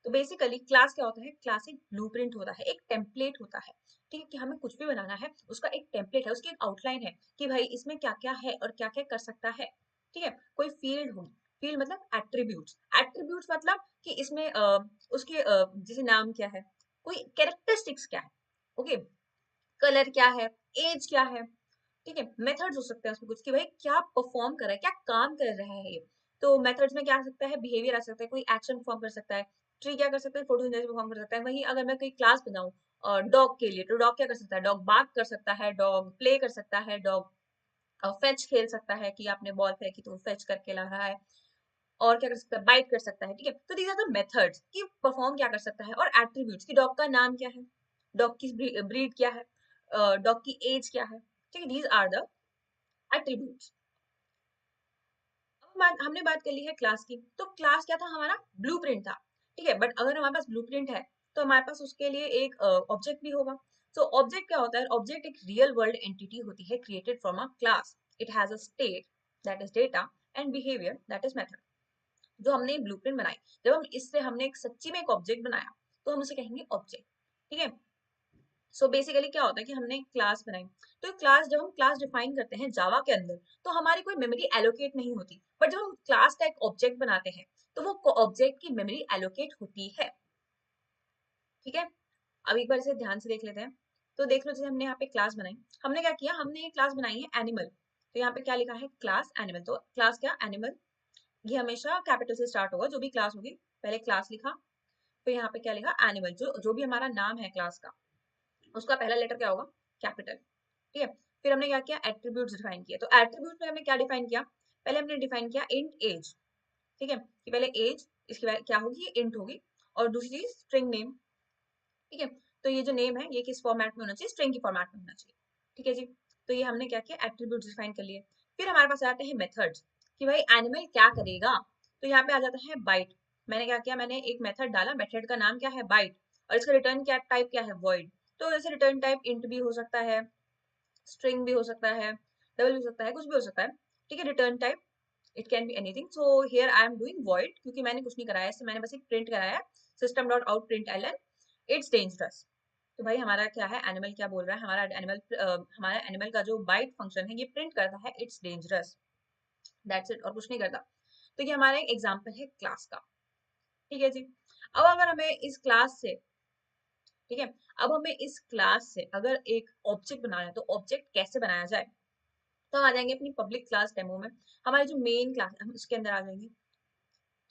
तो बेसिकली क्लास क्या होता है? क्लास एक ब्लूप्रिंट होता है, एक टेम्पलेट होता है। ठीक है, कि हमें कुछ भी बनाना है, उसका एक टेम्पलेट है, उसकी एक आउटलाइन है कि भाई इसमें क्या क्या है और क्या क्या कर सकता है। ठीक है, कोई फील्ड होगी, फील्ड मतलब एट्रीब्यूट्स, एट्रीब्यूट्स मतलब कि इसमें उसके जैसे नाम क्या है, कोई कैरेक्टरिस्टिक्स क्या है, ओके, कलर क्या है, एज क्या है। ठीक है, मेथड्स हो सकते हैं उसमें कुछ कि भाई क्या परफॉर्म कर रहा है, क्या काम कर रहा है ये। तो मेथड्स में क्या आ सकता है? बिहेवियर आ सकता है, कोई एक्शन परफॉर्म कर सकता है। ट्री क्या कर सकता है? फोटोसिंथेसिस परफॉर्म कर सकता है। वहीं अगर मैं कोई क्लास बनाऊं डॉग के लिए, तो डॉग क्या कर सकता है? डॉग बार्क कर सकता है, डॉग प्ले कर सकता है, डॉग फेच खेल सकता है कि आपने बॉल फेंकी तो फेच करके ला रहा है। और क्या कर सकता है? बाइट कर सकता है। ठीक है, तो दीज आर द मेथड्स कि परफॉर्म क्या कर सकता है। और एट्रीब्यूट्स कि डॉग का नाम क्या है, डॉग की ब्रीड क्या है, डॉग की एज क्या है। ठीक है, दीज आर द एट्रीब्यूट्स। अब हमने बात कर ली है क्लास की। तो क्लास क्या था? हमारा ब्लूप्रिंट था। ठीक है, बट अगर हमारे पास ब्लूप्रिंट है तो हमारे पास उसके लिए एक ऑब्जेक्ट भी होगा। सो ऑब्जेक्ट क्या होता है? ऑब्जेक्ट एक रियल वर्ल्ड एंटिटी होती है created from a class. It has a state that is data and behaviour that is method. जो हमने ब्लूप्रिंट बनाई, जब हम इससे हमने एक सच्ची में एक ऑब्जेक्ट बनाया, तो हम उसे कहेंगे ऑब्जेक्ट। ठीक है, सो बेसिकली क्या होता है कि हमने क्लास बनाई, तो क्लास, जब हम क्लास डिफाइन करते हैं जावा के अंदर, तो हमारी कोई मेमोरी एलोकेट नहीं होती। बट जब हम क्लास का एक ऑब्जेक्ट बनाते हैं, तो वो ऑब्जेक्ट की मेमोरी एलोकेट होती है। ठीक है, अब एक बार इसे ध्यान से देख लेते हैं। तो देख लो, जैसे हमने यहाँ पे क्लास बनाई, हमने क्या किया? हमने ये क्लास बनाई है एनिमल। तो यहाँ पे क्या लिखा है? Class animal. तो क्लास क्या? एनिमल। ये हमेशा कैपिटल से स्टार्ट होगा, जो भी क्लास होगी। पहले क्लास लिखा, फिर यहाँ पे क्या लिखा? एनिमल। जो जो भी हमारा नाम है क्लास का, उसका पहला लेटर क्या होगा? कैपिटल। ठीक है, फिर हमने क्या किया? एट्रीब्यूट्स डिफाइन किया। तो एट्रीब्यूट में हमने क्या डिफाइन किया? पहले हमने डिफाइन किया इंट एज। ठीक है, कि पहले एज, इसकी क्या होगी? इंट होगी। और दूसरी चीज स्ट्रिंग नेम। ठीक है, तो ये जो नेम है ये किस फॉर्मेट में होना चाहिए? स्ट्रिंग की फॉर्मेट में होना चाहिए। ठीक है जी, तो ये हमने क्या किया? एट्रीब्यूट्स डिफाइन कर लिए। फिर हमारे पास आते हैं मेथड्स कि भाई एनिमल क्या करेगा। तो यहाँ पे आ जाता है बाइट। मैंने क्या किया? मैंने एक मेथड डाला, मेथड का नाम क्या है? बाइट। और इसका रिटर्न क्या टाइप क्या है? वॉइड। तो जैसे रिटर्न टाइप इंट भी हो सकता है, स्ट्रिंग भी हो सकता है, डबल भी हो सकता है, कुछ भी हो सकता है। ठीक है, return type it can be anything. So here I am doing void, क्योंकि मैंने कुछ नहीं कराया इससे, मैंने बस एक प्रिंट कराया है, system dot out print L it's dangerous. तो भाई हमारा क्या है? एनिमल क्या बोल रहा है? हमारा एनिमल का जो बाइट फंक्शन है ये प्रिंट करता है इट्स डेंजरस। दैट्स इट, और कुछ नहीं करता। तो ये हमारा एक एग्जांपल है क्लास का। ठीक है जी, अब अगर हमें इस क्लास से, ठीक है, अब हमें इस क्लास से अगर एक ऑब्जेक्ट बनाना है, तो ऑब्जेक्ट कैसे बनाया जाए? तो हम आ जाएंगे अपनी पब्लिक क्लास डेमो में, हमारी जो मेन क्लास है हम उसके अंदर आ जाएंगे।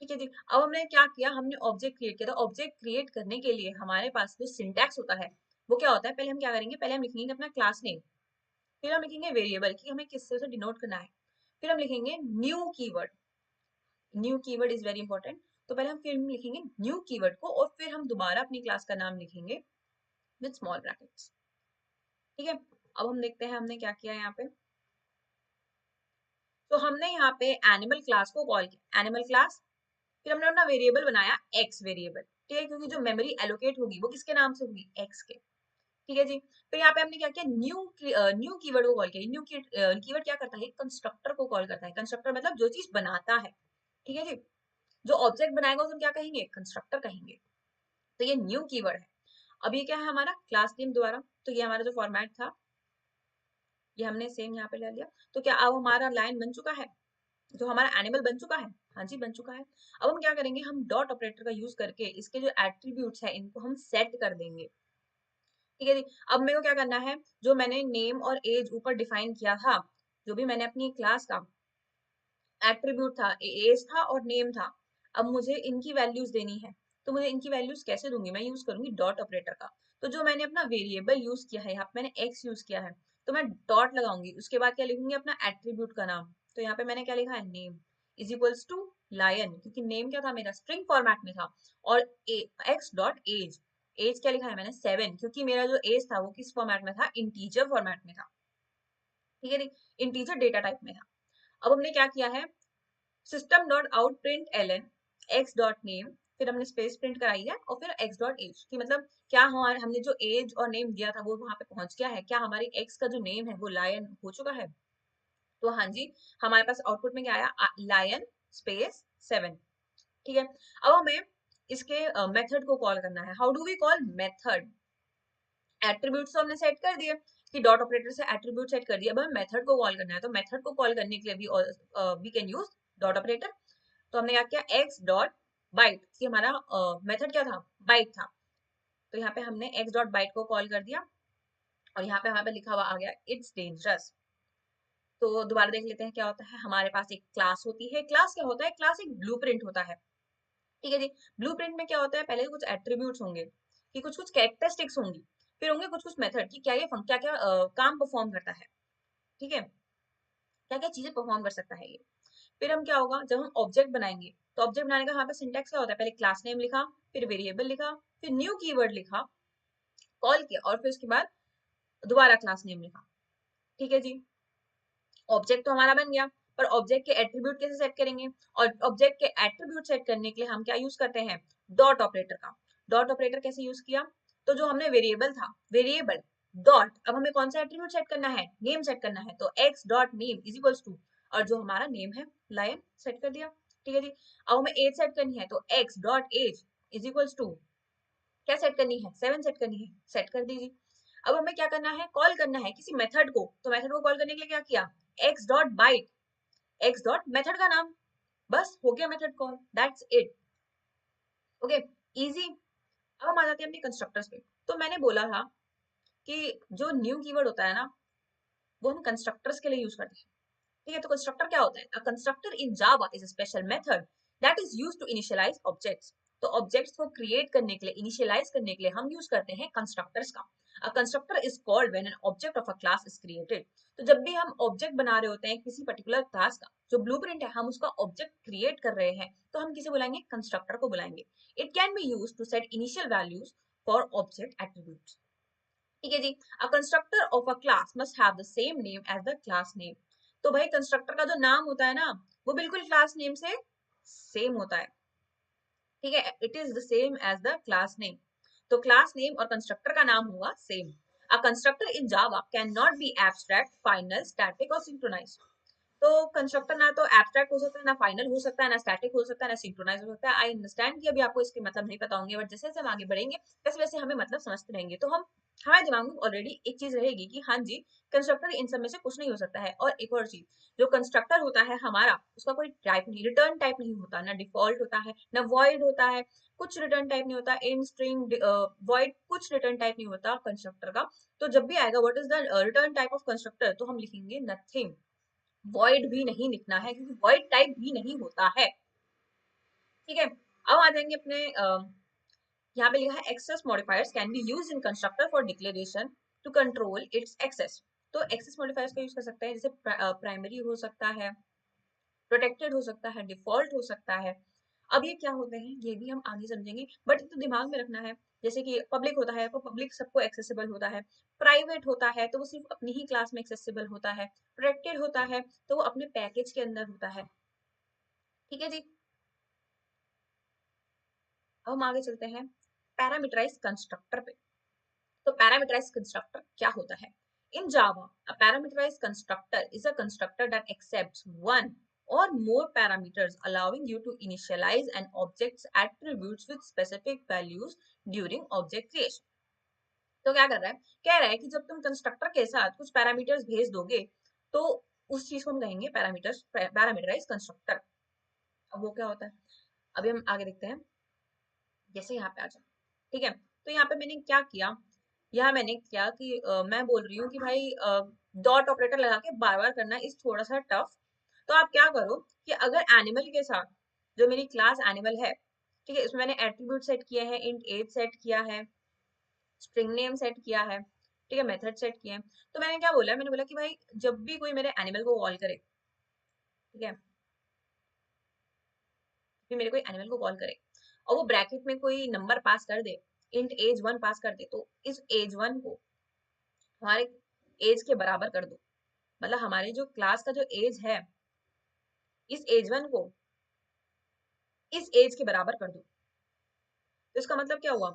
ठीक है जी, अब हमने क्या किया, हमने ऑब्जेक्ट क्रिएट किया। तो ऑब्जेक्ट क्रिएट करने के लिए हमारे पास जो सिंटैक्स होता है वो क्या होता है, पहले हम क्या करेंगे, पहले हम लिखेंगे अपना क्लास नेम, फिर हम लिखेंगे वेरिएबल कि हमें किस तरह से डिनोट करना है, फिर हम लिखेंगे new keyword. New keyword is very important. तो पहले हम फिर लिखेंगे न्यू कीवर्ड को और फिर हम दोबारा अपनी क्लास का नाम लिखेंगे विद स्मॉल ब्रैकेट्स। ठीक है, अब हम देखते हैं हमने क्या किया यहाँ पे। तो हमने यहाँ पे एनिमल क्लास को कॉल किया, एनिमल क्लास, फिर हमने अपना वेरिएबल बनाया एक्स वेरिएबल। ठीक है, क्योंकि जो मेमोरी एलोकेट होगी वो किसके नाम से होगी, एक्स के। ठीक है जी, फिर यहाँ पे हमने क्या किया, न्यू कीवर्ड को कॉल किया। न्यू कीवर्ड क्या करता है, कंस्ट्रक्टर को कॉल करता है। कंस्ट्रक्टर मतलब जो चीज बनाता है। ठीक है जी, जो ऑब्जेक्ट बनाएगा उसे हम क्या कहेंगे, कंस्ट्रक्टर कहेंगे। तो ये न्यू कीवर्ड है। अब ये क्या है, हमारा क्लास नेम द्वारा। तो ये हमारा जो फॉर्मेट था ये हमने सेम यहाँ पे ले लिया। तो क्या अब हमारा लाइन बन चुका है, जो हमारा एनिमल बन चुका है, हाँ जी बन चुका है। अब हम क्या करेंगे, हम डॉट ऑपरेटर का यूज करके इसके जो एट्रीब्यूट्स है इनको हम सेट कर देंगे। ठीक है जी, अब मेरे को क्या करना है, जो मैंने नेम और एज ऊपर डिफाइन किया था, जो भी मैंने अपनी क्लास का एट्रीब्यूट था, एज था और नेम था, अब मुझे इनकी वैल्यूज देनी है। तो मुझे इनकी वैल्यूज कैसे दूंगी, मैं यूज करूंगी डॉट ऑपरेटर का। तो जो मैंने अपना वेरिएबल यूज किया है, यहाँ पे मैंने एक्स यूज किया है, तो मैं डॉट लगाऊंगी, उसके बाद क्या लिखूंगी, अपना एट्रीब्यूट का नाम। तो यहाँ पे मैंने क्या लिखा है, name is equals to lion, क्योंकि नेम क्या था मेरा, स्ट्रिंग फॉर्मेट में था, और एक्स डॉट एज, एज क्या लिखा है मैंने 7, क्योंकि मेरा जो एज था वो किस फॉर्मेट में था, इंटीजर फॉर्मेट में था। ठीक है, इंटीजर डेटा टाइप में था। अब हमने क्या किया है, system dot out print L N x dot name, फिर हमने स्पेस प्रिंट कराई है और फिर एक्स डॉट एज, कि मतलब क्या हमारे हमने जो एज और नेम दिया था वो वहां पे पहुंच गया है, क्या हमारी एक्स का जो नेम है वो लायन हो चुका है। तो हाँ जी, हमारे पास आउटपुट में क्या आया, लायन स्पेस 7। ठीक है, अब हमें इसके मेथड को कॉल करना है। How do we call method, attributes तो हमने सेट कर दिए कि डॉट ऑपरेटर से एट्रीब्यूट सेट कर दिया, अब हमें मेथड को कॉल करना है। तो मेथड को कॉल करने के लिए we can use dot operator. तो हमने क्या किया, एक्स डॉट बाइट, कि हमारा मेथड क्या था, बाइट था। तो यहाँ पे हमने एक्स डॉट बाइट को कॉल कर दिया और यहाँ पे हमारे पे लिखा हुआ आ गया इट्स डेंजरस। तो दोबारा देख लेते हैं क्या होता है, हमारे पास एक क्लास होती है। क्लास क्या होता है, क्लास एक ब्लूप्रिंट होता है। ठीक है जी, ब्लूप्रिंट में क्या होता है, पहले कुछ एट्रीब्यूट्स होंगे कि कुछ कुछ कैरेक्टरिस्टिक्स होंगी, फिर होंगे कुछ कुछ मेथड कि क्या ये क्या क्या काम परफॉर्म करता है। ठीक है, क्या क्या चीजें परफॉर्म कर सकता है ये। फिर हम क्या होगा, जब हम ऑब्जेक्ट बनाएंगे तो ऑब्जेक्ट बनाने का यहाँ पे सिंटेक्स क्या होता है, पहले क्लास नेम लिखा, फिर वेरिएबल लिखा, फिर न्यू कीवर्ड लिखा, कॉल किया और फिर उसके बाद दोबारा क्लास नेम लिखा। ठीक है जी, ऑब्जेक्ट तो हमारा बन गया, पर ऑब्जेक्ट के एट्रीब्यूट कैसे सेट करेंगे, और ऑब्जेक्ट के एट्रीब्यूट सेट करने के लिए हम क्या यूज करते हैं, डॉट ऑपरेटर का। डॉट ऑपरेटर कैसे यूज किया, तो जो हमने वेरिएबल था, वेरिएबल डॉट, अब हमें कौन सा एट्रीब्यूट सेट करना है, नेम सेट करना है, तो x dot name is equals to, और जो हमारा नेम है लायन सेट कर दिया। ठीक है जी, अब हमें एज सेट करनी है, तो x dot age is equals to, क्या सेट करनी है, 7 सेट करनी है, सेट कर दीजिए। अब हमें क्या करना है, कॉल करना है किसी मेथड को। तो मेथड को कॉल करने के लिए क्या किया, x dot byte, x dot method का नाम, बस हो गया method call, that's it. Okay, easy. अब हम आ जाते हैं अपने कंस्ट्रक्टर्स पे। तो मैंने बोला था कि जो न्यू कीवर्ड होता है ना, वो हम कंस्ट्रक्टर्स के लिए यूज करते हैं। ठीक है, तो कंस्ट्रक्टर क्या होता है, a constructor in Java is a special method that is used to initialize objects. तो ऑब्जेक्ट्स को क्रिएट करने के लिए, इनिशियलाइज करने के लिए हम यूज करते हैं कंस्ट्रक्टर्स का। अ constructor is called when an object of a class is created. तो जब भी हम ऑब्जेक्ट बना रहे होते हैं किसी पर्टिकुलर क्लास का, जो ब्लूप्रिंट है हम उसका ऑब्जेक्ट क्रिएट कर रहे हैं, तो हम किसे बुलाएंगे, कंस्ट्रक्टर को बुलाएंगे। It can be used to set initial values for object attributes. ठीक है जी, a constructor of a class must have the same name as the class name. तो भाई कंस्ट्रक्टर का जो नाम होता है ना, वो बिल्कुल क्लास नेम से सेम होता है। ठीक है, it is the same as the class name. तो क्लास नेम और कंस्ट्रक्टर का नाम होगा same. A constructor in Java can not be abstract, final, static और सिंक्रोनाइज। तो कंस्ट्रक्टर ना तो एब्स्ट्रैक्ट हो सकता है, ना फाइनल हो सकता है, ना स्टैटिक हो सकता है, ना सिंक्रोनाइज हो सकता है। आई अंडरस्टैंड कि अभी आपको इसके मतलब नहीं पता होंगे, बट जैसे जैसे हम आगे बढ़ेंगे वैसे वैसे हमें मतलब समझते रहेंगे, तो हम हमारे दिमाग में ऑलरेडी एक चीज रहेगी कि हाँ जी, कंस्ट्रक्टर इन सब में से कुछ नहीं हो सकता है। और एक और चीज, जो कंस्ट्रक्टर होता है हमारा, उसका कोई टाइप नहीं, रिटर्न टाइप नहीं होता, ना डिफॉल्ट होता है, ना वॉइड होता है, कुछ रिटर्न टाइप नहीं होता, इन स्ट्रिंग वॉइड, कुछ रिटर्न टाइप नहीं होता कंस्ट्रक्टर का। तो जब भी आएगा what is the return type of constructor, तो हम लिखेंगे नथिंग। वॉइड भी नहीं लिखना है क्योंकि वॉइड टाइप भी नहीं होता है। ठीक है, अब आ जाएंगे अपने यहाँ पे लिखा है access modifiers can be used in constructor for declaration to control its access. तो एक्सेस मॉडिफायर्स का यूज कर सकते हैं, जैसे प्राइमरी हो सकता है, प्रोटेक्टेड हो सकता है, डिफॉल्ट हो सकता है। अब ये क्या होते हैं ये भी हम आगे समझेंगे, बट तो दिमाग में रखना है। जैसे कि पब्लिक होता है तो पब्लिक सबको एक्सेसिबल होता है, प्राइवेट होता है तो वो सिर्फ अपनी ही क्लास में एक्सेसिबल होता है, प्रोटेक्टेड होता है तो वो अपने पैकेज के अंदर होता है। ठीक है जी, अब हम आगे चलते हैं पैरामीटराइज कंस्ट्रक्टर पे। तो पैरामीटराइज कंस्ट्रक्टर क्या होता है? In Java a parameterized constructor is a constructor that accepts one or more parameters allowing you to initialize an object's attributes with specific values during object creation। तो क्या कर रहा है, कह रहा है कि जब तुम कंस्ट्रक्टर के साथ कुछ पैरामीटर्स भेज दोगे तो उस चीज को हम कहेंगे पैरामीटर्स, पैरामीटराइज कंस्ट्रक्टर। अब वो क्या होता है अभी हम आगे देखते हैं। जैसे यहाँ पे आ जाओ, ठीक है, तो यहाँ पे मैंने क्या किया, यहाँ मैंने क्या कि मैं बोल रही हूँ कि भाई डॉट ऑपरेटर लगा के बार बार करना इस थोड़ा सा टफ। तो आप क्या करो कि अगर एनिमल के साथ जो मेरी क्लास एनिमल है, ठीक है, इसमें मैंने एट्रीब्यूट सेट किए हैं, इंट एज सेट किया है, स्ट्रिंग नेम सेट किया है, ठीक है, मेथड सेट किए हैं। तो मैंने क्या बोला, मैंने बोला कि भाई जब भी कोई मेरे एनिमल को कॉल करे, ठीक है, फिर मेरे कोई एनिमल को कॉल करे और वो ब्रैकेट में कोई नंबर पास कर दे, इंट एज 1 पास कर दे, तो इस एज 1 को हमारे एज के बराबर कर दो। मतलब हमारे जो क्लास का जो एज है, इस एज 1 को इस एज के बराबर कर दो। तो इसका मतलब क्या हुआ,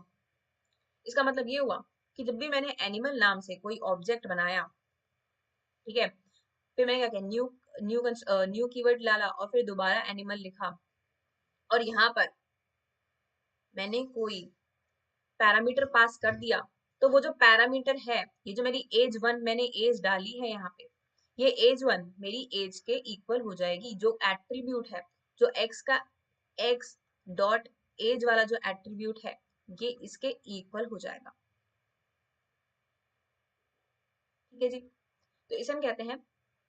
इसका मतलब ये हुआ कि जब भी मैंने एनिमल नाम से कोई ऑब्जेक्ट बनाया, ठीक है, फिर मैंने क्या किया, न्यू न्यू न्यू कीवर्ड डाला और फिर दोबारा एनिमल लिखा और यहाँ पर मैंने कोई पैरामीटर पास कर दिया, तो वो जो पैरामीटर है, ये जो मेरी एज 1 मैंने एज डाली है यहाँ पे, ये एज 1 मेरी एज के इक्वल हो जाएगी। जो एट्रीब्यूट है, जो एक्स का एक्स डॉट एज वाला जो एट्रीब्यूट है, ये इसके इक्वल हो जाएगा। ठीक है जी, तो इसे हम कहते हैं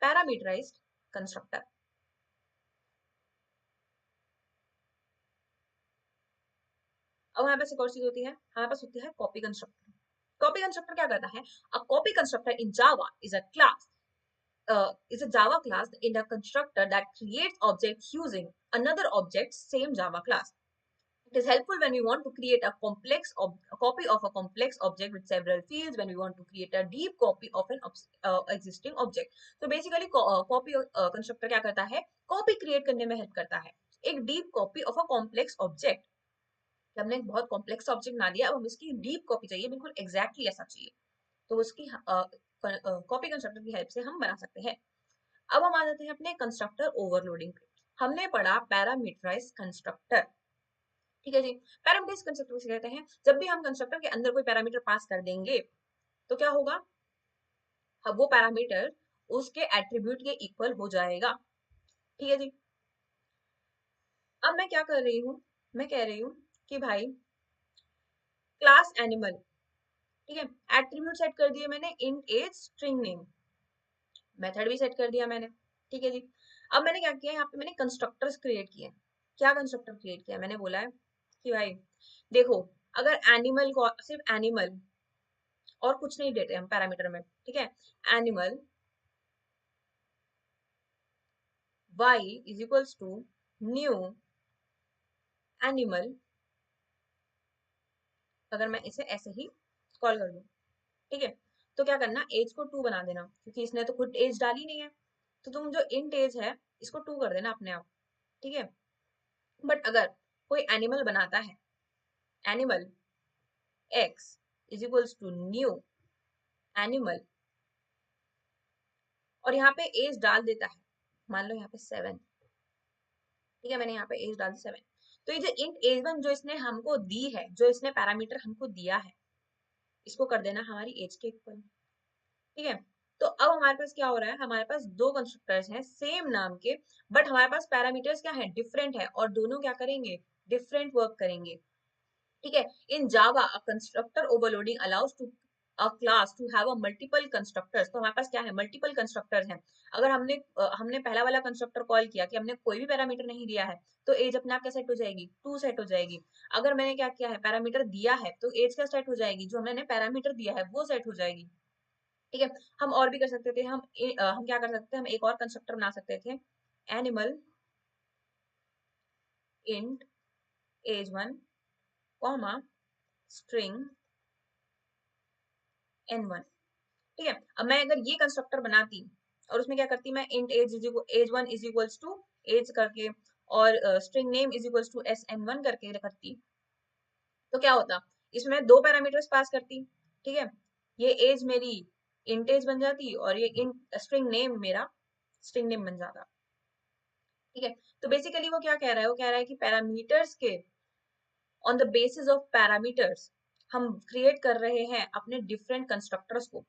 पैरामीटराइज्ड कंस्ट्रक्टर। अब हमारे पास एक और चीज होती है, हमारे पास होती है कॉपी कंस्ट्रक्टर। कॉपी कंस्ट्रक्टर क्या करता है, a copy constructor in Java is a class is a Java class in a constructor that creates objects using another object's same Java class. It is helpful when we want to create a a copy of a complex object with several fields, when we want to create a deep copy of an existing object. So basically, copy constructor क्या करता है, copy create करने में help करता है, एक deep copy of a complex object। हमने एक बहुत कॉम्प्लेक्स ऑब्जेक्ट बना दिया, अब हमें इसकी डीप कॉपी चाहिए, बिल्कुल एग्जैक्टली ऐसा चाहिए, तो उसकी कॉपी कंस्ट्रक्टर की हेल्प से हम बना सकते हैं। अब हम आ जाते हैं अपने कंस्ट्रक्टर ओवरलोडिंग पे। हमने पढ़ा पैरामीटराइज कंस्ट्रक्टर, ठीक है जी। पैरामीटराइज कंस्ट्रक्टर किसे कहते हैं, जब भी हम कंस्ट्रक्टर के अंदर कोई पैरामीटर पास कर देंगे तो क्या होगा, अब वो पैरामीटर उसके एट्रीब्यूट के इक्वल हो जाएगा। ठीक है जी, अब मैं क्या कर रही हूँ, मैं कह रही हूँ कि भाई क्लास एनिमल, ठीक है, एट्रीब्यूट सेट कर दिए मैंने, int age string name, method भी सेट कर दिया मैंने। ठीक है जी, अब मैंने क्या किया, यहाँ पे मैंने कंस्ट्रक्टर्स क्रिएट किए। क्या कंस्ट्रक्टर क्रिएट किया, मैंने बोला है कि भाई देखो, अगर एनिमल को सिर्फ एनिमल और कुछ नहीं देते हम पैरामीटर में, ठीक है, animal y is equals to new animal, अगर मैं इसे ऐसे ही कॉल कर दूं, ठीक है, तो क्या करना, एज को 2 बना देना, क्योंकि इसने तो खुद एज डाली नहीं है, तो तुम जो इंट एज है इसको 2 कर देना अपने आप। ठीक है, बट अगर कोई एनिमल बनाता है, animal x is equals to new animal, और यहाँ पे एज डाल देता है, मान लो यहाँ पे 7, ठीक है, मैंने यहाँ पे एज डाल दी 7, तो ये जो इंट एज 1 जो इसने हमको दी है, जो इसने पैरामीटर हमको दिया है, इसको कर देना हमारी एज के इक्वल। ठीक है, तो अब हमारे पास क्या हो रहा है, हमारे पास दो कंस्ट्रक्टर्स हैं सेम नाम के, बट हमारे पास पैरामीटर्स क्या है, डिफरेंट है, और दोनों क्या करेंगे, डिफरेंट वर्क करेंगे। ठीक है, in Java a constructor overloading allows to a class to have a multiple constructors, तो हमारे पास क्या है, मल्टीपल कंस्ट्रक्टर्स हैं। अगर हमने पहला वाला कंस्ट्रक्टर कॉल किया कि हमने कोई भी पैरामीटर नहीं दिया है, तो एज अपने आप क्या सेट हो जाएगी, 2 सेट हो जाएगी। अगर मैंने क्या किया है, पैरामीटर दिया है, तो एज क्या सेट हो जाएगी, जो हमने पैरामीटर दिया है वो सेट हो जाएगी। ठीक है, हम और भी कर सकते थे, हम क्या कर सकते थे, हम एक और कंस्ट्रक्टर बना सकते थे, animal int age 1 comma string n1। ठीक है, अब मैं अगर ये कंस्ट्रक्टर बनाती और उसमें क्या करती, मैं int age 1 is equals to age करके और string name is equals to sn1 करके करती, तो क्या होता, इसमें दो पैरामीटर्स पास करती। ठीक है, ये एज मेरी इंट एज बन जाती और ये इंट स्ट्रिंग नेम मेरा स्ट्रिंग नेम बन जाता। ठीक है, तो बेसिकली वो क्या कह रहा है, वो कह रहा है कि पैरामीटर्स के on the basis of parameters हम क्रिएट कर रहे हैं अपने डिफरेंट कंस्ट्रक्टर्स को।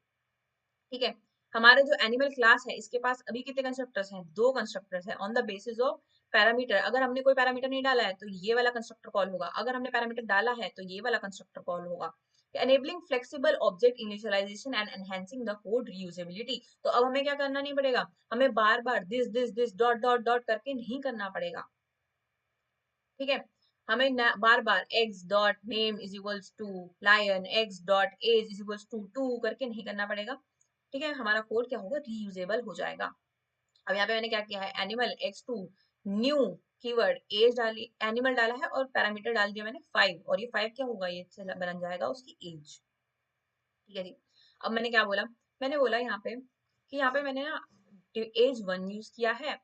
ठीक है, हमारे जो एनिमल क्लास है इसके पास अभी कितने कंस्ट्रक्टर्स हैं, दो कंस्ट्रक्टर्स हैं on the basis of parameter. अगर हमने कोई पैरामीटर नहीं डाला है तो ये वाला कंस्ट्रक्टर कॉल होगा, अगर हमने पैरामीटर डाला है तो ये वाला कंस्ट्रक्टर कॉल होगा। enabling flexible object initialization and enhancing the code reusability, तो अब हमें क्या करना नहीं पड़ेगा, हमें बार बार दिस डॉट डॉट डॉट करके नहीं करना पड़ेगा। ठीक है, हमें बार बार x dot name is equals to lion, x dot age is equals to 2 करके नहीं करना पड़ेगा। ठीक है, हमारा कोड क्या होगा, रीयूजेबल हो जाएगा। अब यहाँ पे मैंने क्या किया है, animal x2 new keyword age डाली, एनिमल डाला है और पैरामीटर डाल दिया मैंने 5, और ये 5 क्या होगा, ये बन जाएगा उसकी एज। ठीक है जी, अब मैंने क्या बोला, मैंने बोला यहाँ पे कि यहाँ पे मैंने ना एज 1 यूज किया है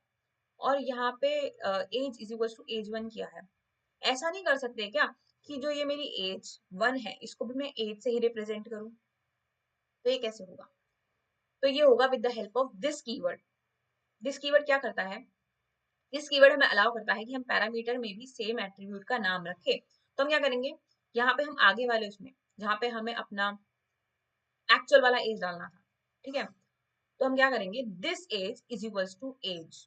और यहाँ पे age is equal to age 1 किया है। ऐसा नहीं कर सकते क्या कि जो ये मेरी एज 1 है इसको भी मैं एज से ही रिप्रेजेंट करूं, तो ये कैसे होगा, तो ये होगा with the help of this keyword. This keyword क्या करता है, दिस कीवर्ड हमें अलाउ करता है कि हम पैरामीटर में भी सेम एट्रीब्यूट का नाम रखें। तो हम क्या करेंगे, यहाँ पे हम आगे वाले उसमें जहाँ पे हमें अपना एक्चुअल वाला एज डालना था, ठीक है, तो हम क्या करेंगे, this age is equals to age.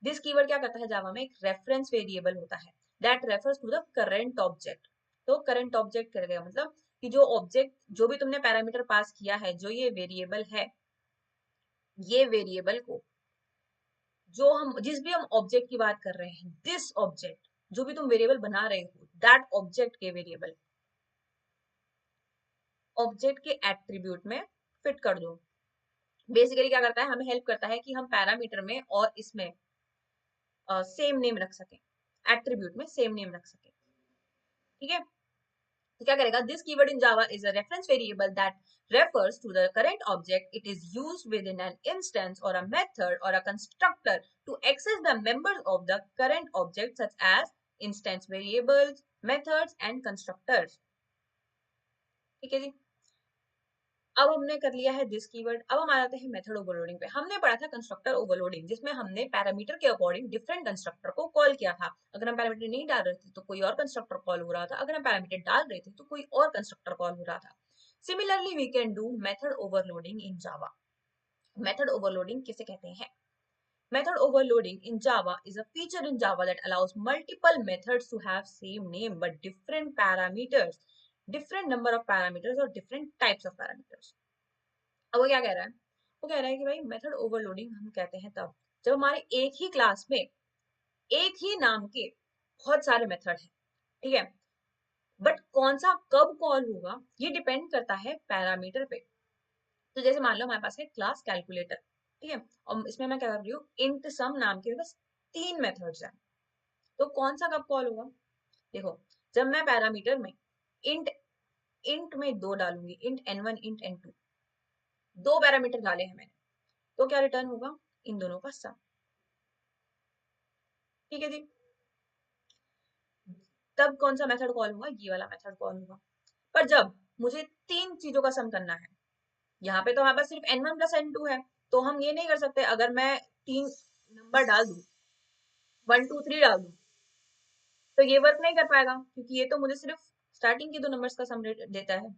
This keyword क्या करता है, जावा में एक रेफरेंस वेरिएबल होता है that refers to the current object. तो करंट ऑब्जेक्ट करेगा मतलब कि जो ऑब्जेक्ट, जो भी तुमने पैरामीटर पास किया है, जो ये वेरिएबल है, ये वेरिएबल को जो हम जिस भी हम ऑब्जेक्ट की बात कर रहे हैं, दिस ऑब्जेक्ट जो भी तुम वेरिएबल बना रहे हो, दैट ऑब्जेक्ट के वेरिएबल ऑब्जेक्ट के एट्रीब्यूट में फिट कर दो। बेसिकली क्या करता है, हमें हेल्प करता है कि हम पैरामीटर में और इसमें सेम नेम रख सकें, एट्रीब्यूट में सेम नेम रख सकें। ठीक है, तो क्या करेगा, this keyword in Java is a reference variable that refers to the current object. It is used within an instance or a method or a constructor to access the members of the current object such as instance variables, methods and constructors. ठीक है जी, अब हमने कर लिया है दिस कीवर्ड। अब हम आ जाते हैं मेथड ओवरलोडिंग पे। हमने पढ़ा था कंस्ट्रक्टर ओवरलोडिंग, जिसमें हमने पैरामीटर के अकॉर्डिंग डिफरेंट कंस्ट्रक्टर को कॉल किया था। अगर हम पैरामीटर नहीं डाल रहे थे तो कोई और कंस्ट्रक्टर कॉल हो रहा था, अगर हम पैरामीटर डाल रहे थे तो कोई और कंस्ट्रक्टर कॉल हो रहा था। Similarly we can do method overloading in Java. Method overloading किसे कहते हैं? Method overloading in Java is a feature in Java that allows multiple methods to have same name but different parameters, different number of parameters or different types of parameters. अब वो क्या कह रहा है, वो कह रहा है कि भाई मेथड ओवरलोडिंग हम कहते हैं तब जब हमारे एक ही क्लास में एक ही नाम के बहुत सारे मेथड हैं। ठीक है, बट कौन सा कब कॉल होगा ये डिपेंड करता है पैरामीटर पे। तो जैसे मान लो हमारे पास है क्लास कैलकुलेटर, ठीक है, और इसमें मैं क्या कर रही हूँ, इंट सम नाम के बस 3 मेथड्स हैं, तो कौन सा कब कॉल होगा? देखो, जब मैं पैरामीटर में इंट इंट में 2 डालूंगी, int n1 int n2, 2 parameter डाले हैं मैंने, तो क्या रिटर्न होगा, इन दोनों का सम। ठीक है जी, तब कौन सा मेथड कॉल होगा, ये वाला मेथड कॉल होगा। पर जब मुझे 3 चीजों का सम करना है, यहाँ पे तो हमारे पास सिर्फ n1 प्लस n2 है, तो हम ये नहीं कर सकते अगर मैं 3 नंबर डाल दूं, 1 2 3 डाल दूं, तो ये वर्क नहीं कर पाएगा क्योंकि ये तो मुझे सिर्फ स्टार्टिंग के 2 नंबर्स का सम देता है।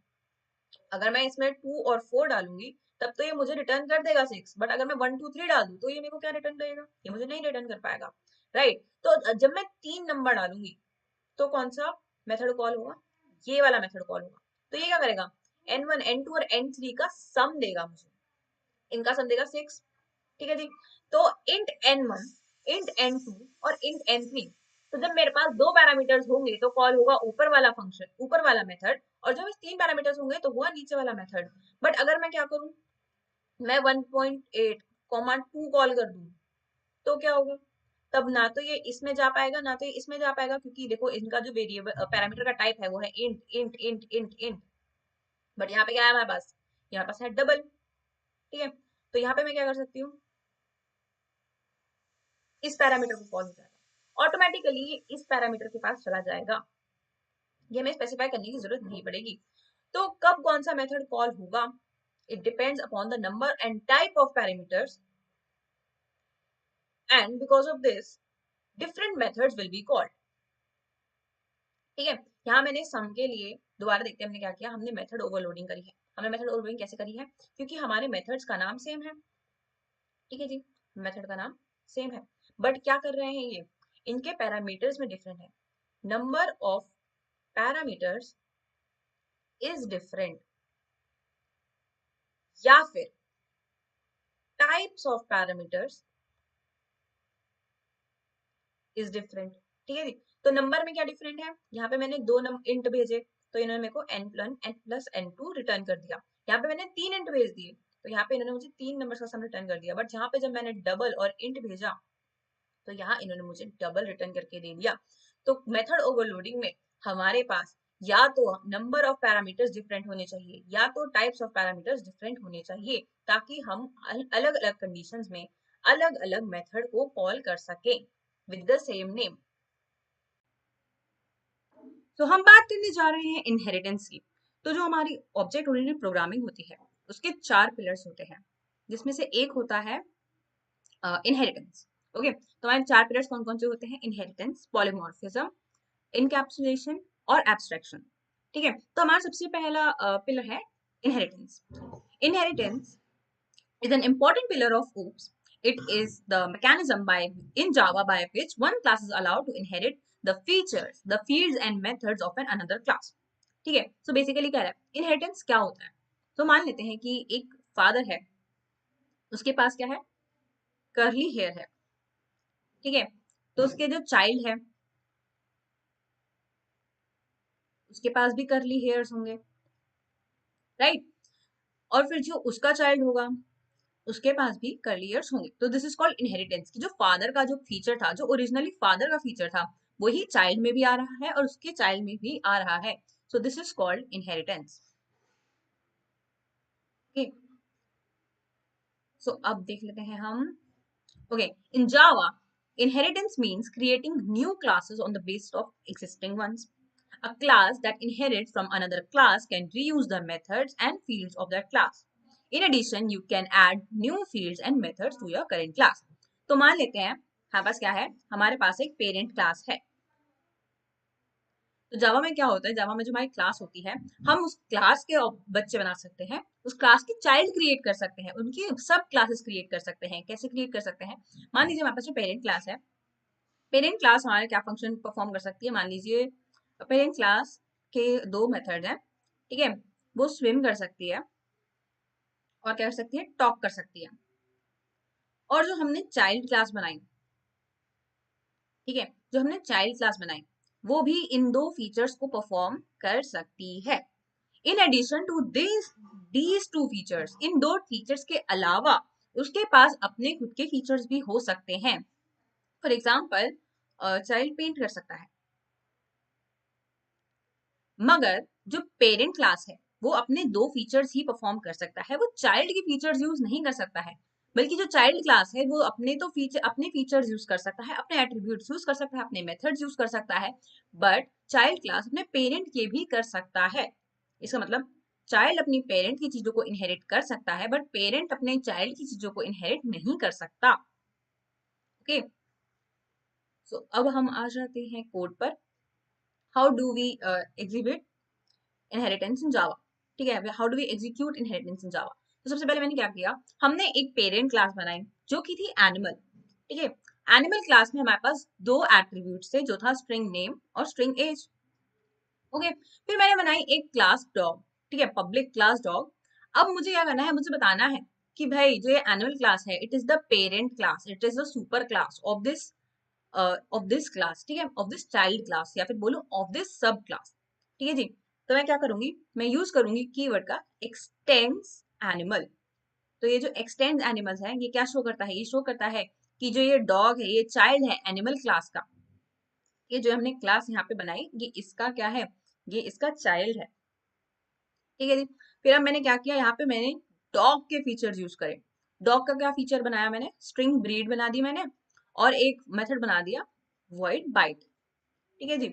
अगर मैं इसमें 2 और 4 डालूंगी तब तो ये मुझे रिटर्न कर देगा 6, बट अगर मैं 1 2 3 डाल दूं तो ये मेरे को क्या रिटर्न करेगा, ये मुझे नहीं रिटर्न कर पाएगा। राइट, तो जब मैं 3 नंबर डालूंगी तो कौन सा मेथड कॉल होगा, ये वाला मेथड कॉल होगा। तो ये क्या करेगा, n1 n2 और n3 का सम देगा मुझे, इनका सम देगा 6, ठीक है जी। तो इंट n1, इंट n2 और इंट n3, तो जब मेरे पास दो पैरामीटर्स होंगे तो कॉल होगा ऊपर वाला फंक्शन, ऊपर वाला मेथड, और जब इस तीन पैरामीटर्स होंगे तो हुआ नीचे वाला मेथड। बट अगर मैं क्या करूं, मैं 1.8 2 कॉल कर दूं तो क्या होगा, तब ना तो ये इसमें जा पाएगा ना तो ये इसमें जा पाएगा, क्योंकि देखो इनका जो वेरिएबल पैरामीटर का टाइप है वो है int int int int int. But यहाँ पे क्या है हमारे पास, यहाँ पास है डबल, ठीक है। तो यहाँ पे मैं क्या कर सकती हूँ, इस पैरामीटर को कॉल हो जाएगा ऑटोमेटिकली, ये इस पैरामीटर के पास चला जाएगा, ये हमें स्पेसिफाई करने की जरूरत नहीं पड़ेगी। तो कब कौन सा मेथड कॉल होगा, it depends upon the number and type of parameters, and because of this different methods will be called, ठीक है। यहाँ मैंने सम के लिए दोबारा देखते हैं हमने क्या किया, हमने मेथड ओवरलोडिंग करी है। हमने मेथड ओवरलोडिंग कैसे करी है, क्योंकि हमारे मेथड्स का नाम सेम है, ठीक है जी, मेथड का नाम सेम है, बट क्या कर रहे हैं ये, इनके पैरामीटर्स में डिफरेंट है, number of parameters is different, या फिर types of parameters is different, ठीक है जी। तो नंबर में क्या डिफरेंट है, यहाँ पे मैंने दो इंट भेजे तो इन्होंने मेरे को n+n+n2 रिटर्न कर दिया। यहाँ पे मैंने तीन इंट भेज दिए तो यहाँ पे इन्होंने मुझे तीन नंबर का सम रिटर्न कर दिया। बट यहाँ पे जब मैंने डबल और इंट भेजा तो यहाँ इन्होंने मुझे डबल रिटर्न करके दे दिया। तो मेथड ओवरलोडिंग में हमारे पास या तो नंबर ऑफ पैरामीटर्स डिफरेंट होने चाहिए या तो टाइप्स ऑफ पैरामीटर्स डिफरेंट होने चाहिए, ताकि हम अलग अलग कंडीशंस में अलग अलग मेथड को कॉल कर सकें विद द सेम नेम। तो हम बात करने जा रहे हैं इनहेरिटेंस की। तो जो हमारी ऑब्जेक्ट ओरिएंटेड प्रोग्रामिंग होती है उसके चार पिलर्स होते हैं, जिसमें से एक होता है इनहेरिटेंस। ओके, तो हमारे चार पिलर्स कौन कौन से होते हैं, इनहेरिटेंस, पॉलीमॉर्फिज्म, इनकैप्सुलेशन और एब्स्ट्रैक्शन, ठीक है। तो हमारा सबसे पहला पिलर है inheritance. Inheritance is an important pillar of OOPS. It is the mechanism in Java by which one class is allowed to inherit the features, the fields and methods of another class. ठीक है, so basically क्या है, inheritance क्या होता है। तो मान लेते हैं कि एक फादर है, उसके पास क्या है, कर्ली हेयर है, ठीक है। तो उसके जो चाइल्ड है उसके पास भी कर्ली हेयर्स होंगे, राइट। और फिर जो उसका चाइल्ड होगा उसके पास भी कर्ली ईयर्स होंगे। तो दिस इज कॉल्ड इनहेरिटेंस, कि जो फादर का जो फीचर था, जो ओरिजिनली फादर का फीचर था, वही चाइल्ड में भी आ रहा है और उसके चाइल्ड में भी आ रहा है। So this is called inheritance. Okay, so अब देख लेते हैं हम। Okay, in Java inheritance means creating new classes on the basis of existing ones. A class that inherits from another class can reuse the methods and fields of that class. In addition, you can add new fields and methods to your current class. तो मान लेते हैं हमारे पास क्या है, हमारे पास एक पेरेंट क्लास है। तो जावा में क्या होता है, जावा में जो हमारी क्लास होती है, हम उस क्लास के बच्चे बना सकते हैं, उस क्लास के चाइल्ड क्रिएट कर सकते हैं, उनकी सब क्लासेस क्रिएट कर सकते हैं। कैसे क्रिएट कर सकते हैं, मान लीजिए हमारे पास जो पेरेंट क्लास है, पेरेंट क्लास हमारे क्या फंक्शन परफॉर्म कर सकती है, मान लीजिए पेरेंट क्लास के दो मेथड हैं, ठीक है। वो स्विम कर सकती है और क्या कर सकती है, टॉक कर सकती है। और जो हमने चाइल्ड क्लास बनाई, ठीक है, जो हमने चाइल्ड क्लास बनाई वो भी इन दो फीचर्स को परफॉर्म कर सकती है। In addition to these two features, इन दो फीचर्स के अलावा उसके पास अपने खुद के फीचर्स भी हो सकते हैं। फॉर एग्जाम्पल, चाइल्ड पेंट कर सकता है, मगर जो पेरेंट क्लास है वो अपने दो फीचर्स ही परफॉर्म कर सकता है, वो चाइल्ड के फीचर्स यूज नहीं कर सकता है। बल्कि जो चाइल्ड क्लास है वो अपने फीचर्स यूज कर सकता है, अपने एट्रीब्यूट्स यूज कर सकता है, अपने मेथड्स यूज कर सकता है। बट चाइल्ड क्लास अपने पेरेंट के भी कर सकता है। इसका मतलब चाइल्ड अपनी पेरेंट की चीजों को इनहेरिट कर सकता है, बट पेरेंट अपने चाइल्ड की चीजों को इनहेरिट नहीं कर सकता। ओके, सो अब हम आ जाते हैं कोड पर। How do we execute inheritance in Java, ठीक है, how do we execute inheritance in Java. तो सबसे पहले मैंने क्या किया, हमने एक पेरेंट क्लास बनाई जो कि थी एनिमल, ठीक है। एनिमल क्लास में हमारे पास दो एट्रीब्यूट्स थे, जो था स्ट्रिंग नेम और स्ट्रिंग एज। ओके, फिर मैंने बनाई एक क्लास डॉग, ठीक है, पब्लिक क्लास डॉग। अब मुझे क्या करना है, मुझे बताना है कि भाई जो ये एनुअल क्लास है, it is the parent class, it is the super class of this class, ठीक है, ऑफ दिस चाइल्ड क्लास, या फिर बोलूं ऑफ दिस सब क्लास। ठीक है जी। तो मैं क्या करूंगी, मैं यूज करूंगी कीवर्ड का एक्सटेंड्स एनिमल। तो ये जो एक्सटेंड एनिमल्स है, ये क्या शो करता है, ये शो करता है कि जो ये डॉग है, ये चाइल्ड है एनिमल क्लास का। ये जो हमने क्लास यहाँ पे बनाई, ये इसका क्या है, ये इसका चाइल्ड है। ठीक है जी। फिर अब मैंने क्या किया, यहाँ पे मैंने डॉग के फीचर्स यूज करे। डॉग का क्या फीचर बनाया मैंने, स्ट्रिंग ब्रीड बना दी मैंने, और एक मेथड बना दिया void bite। ठीक है जी।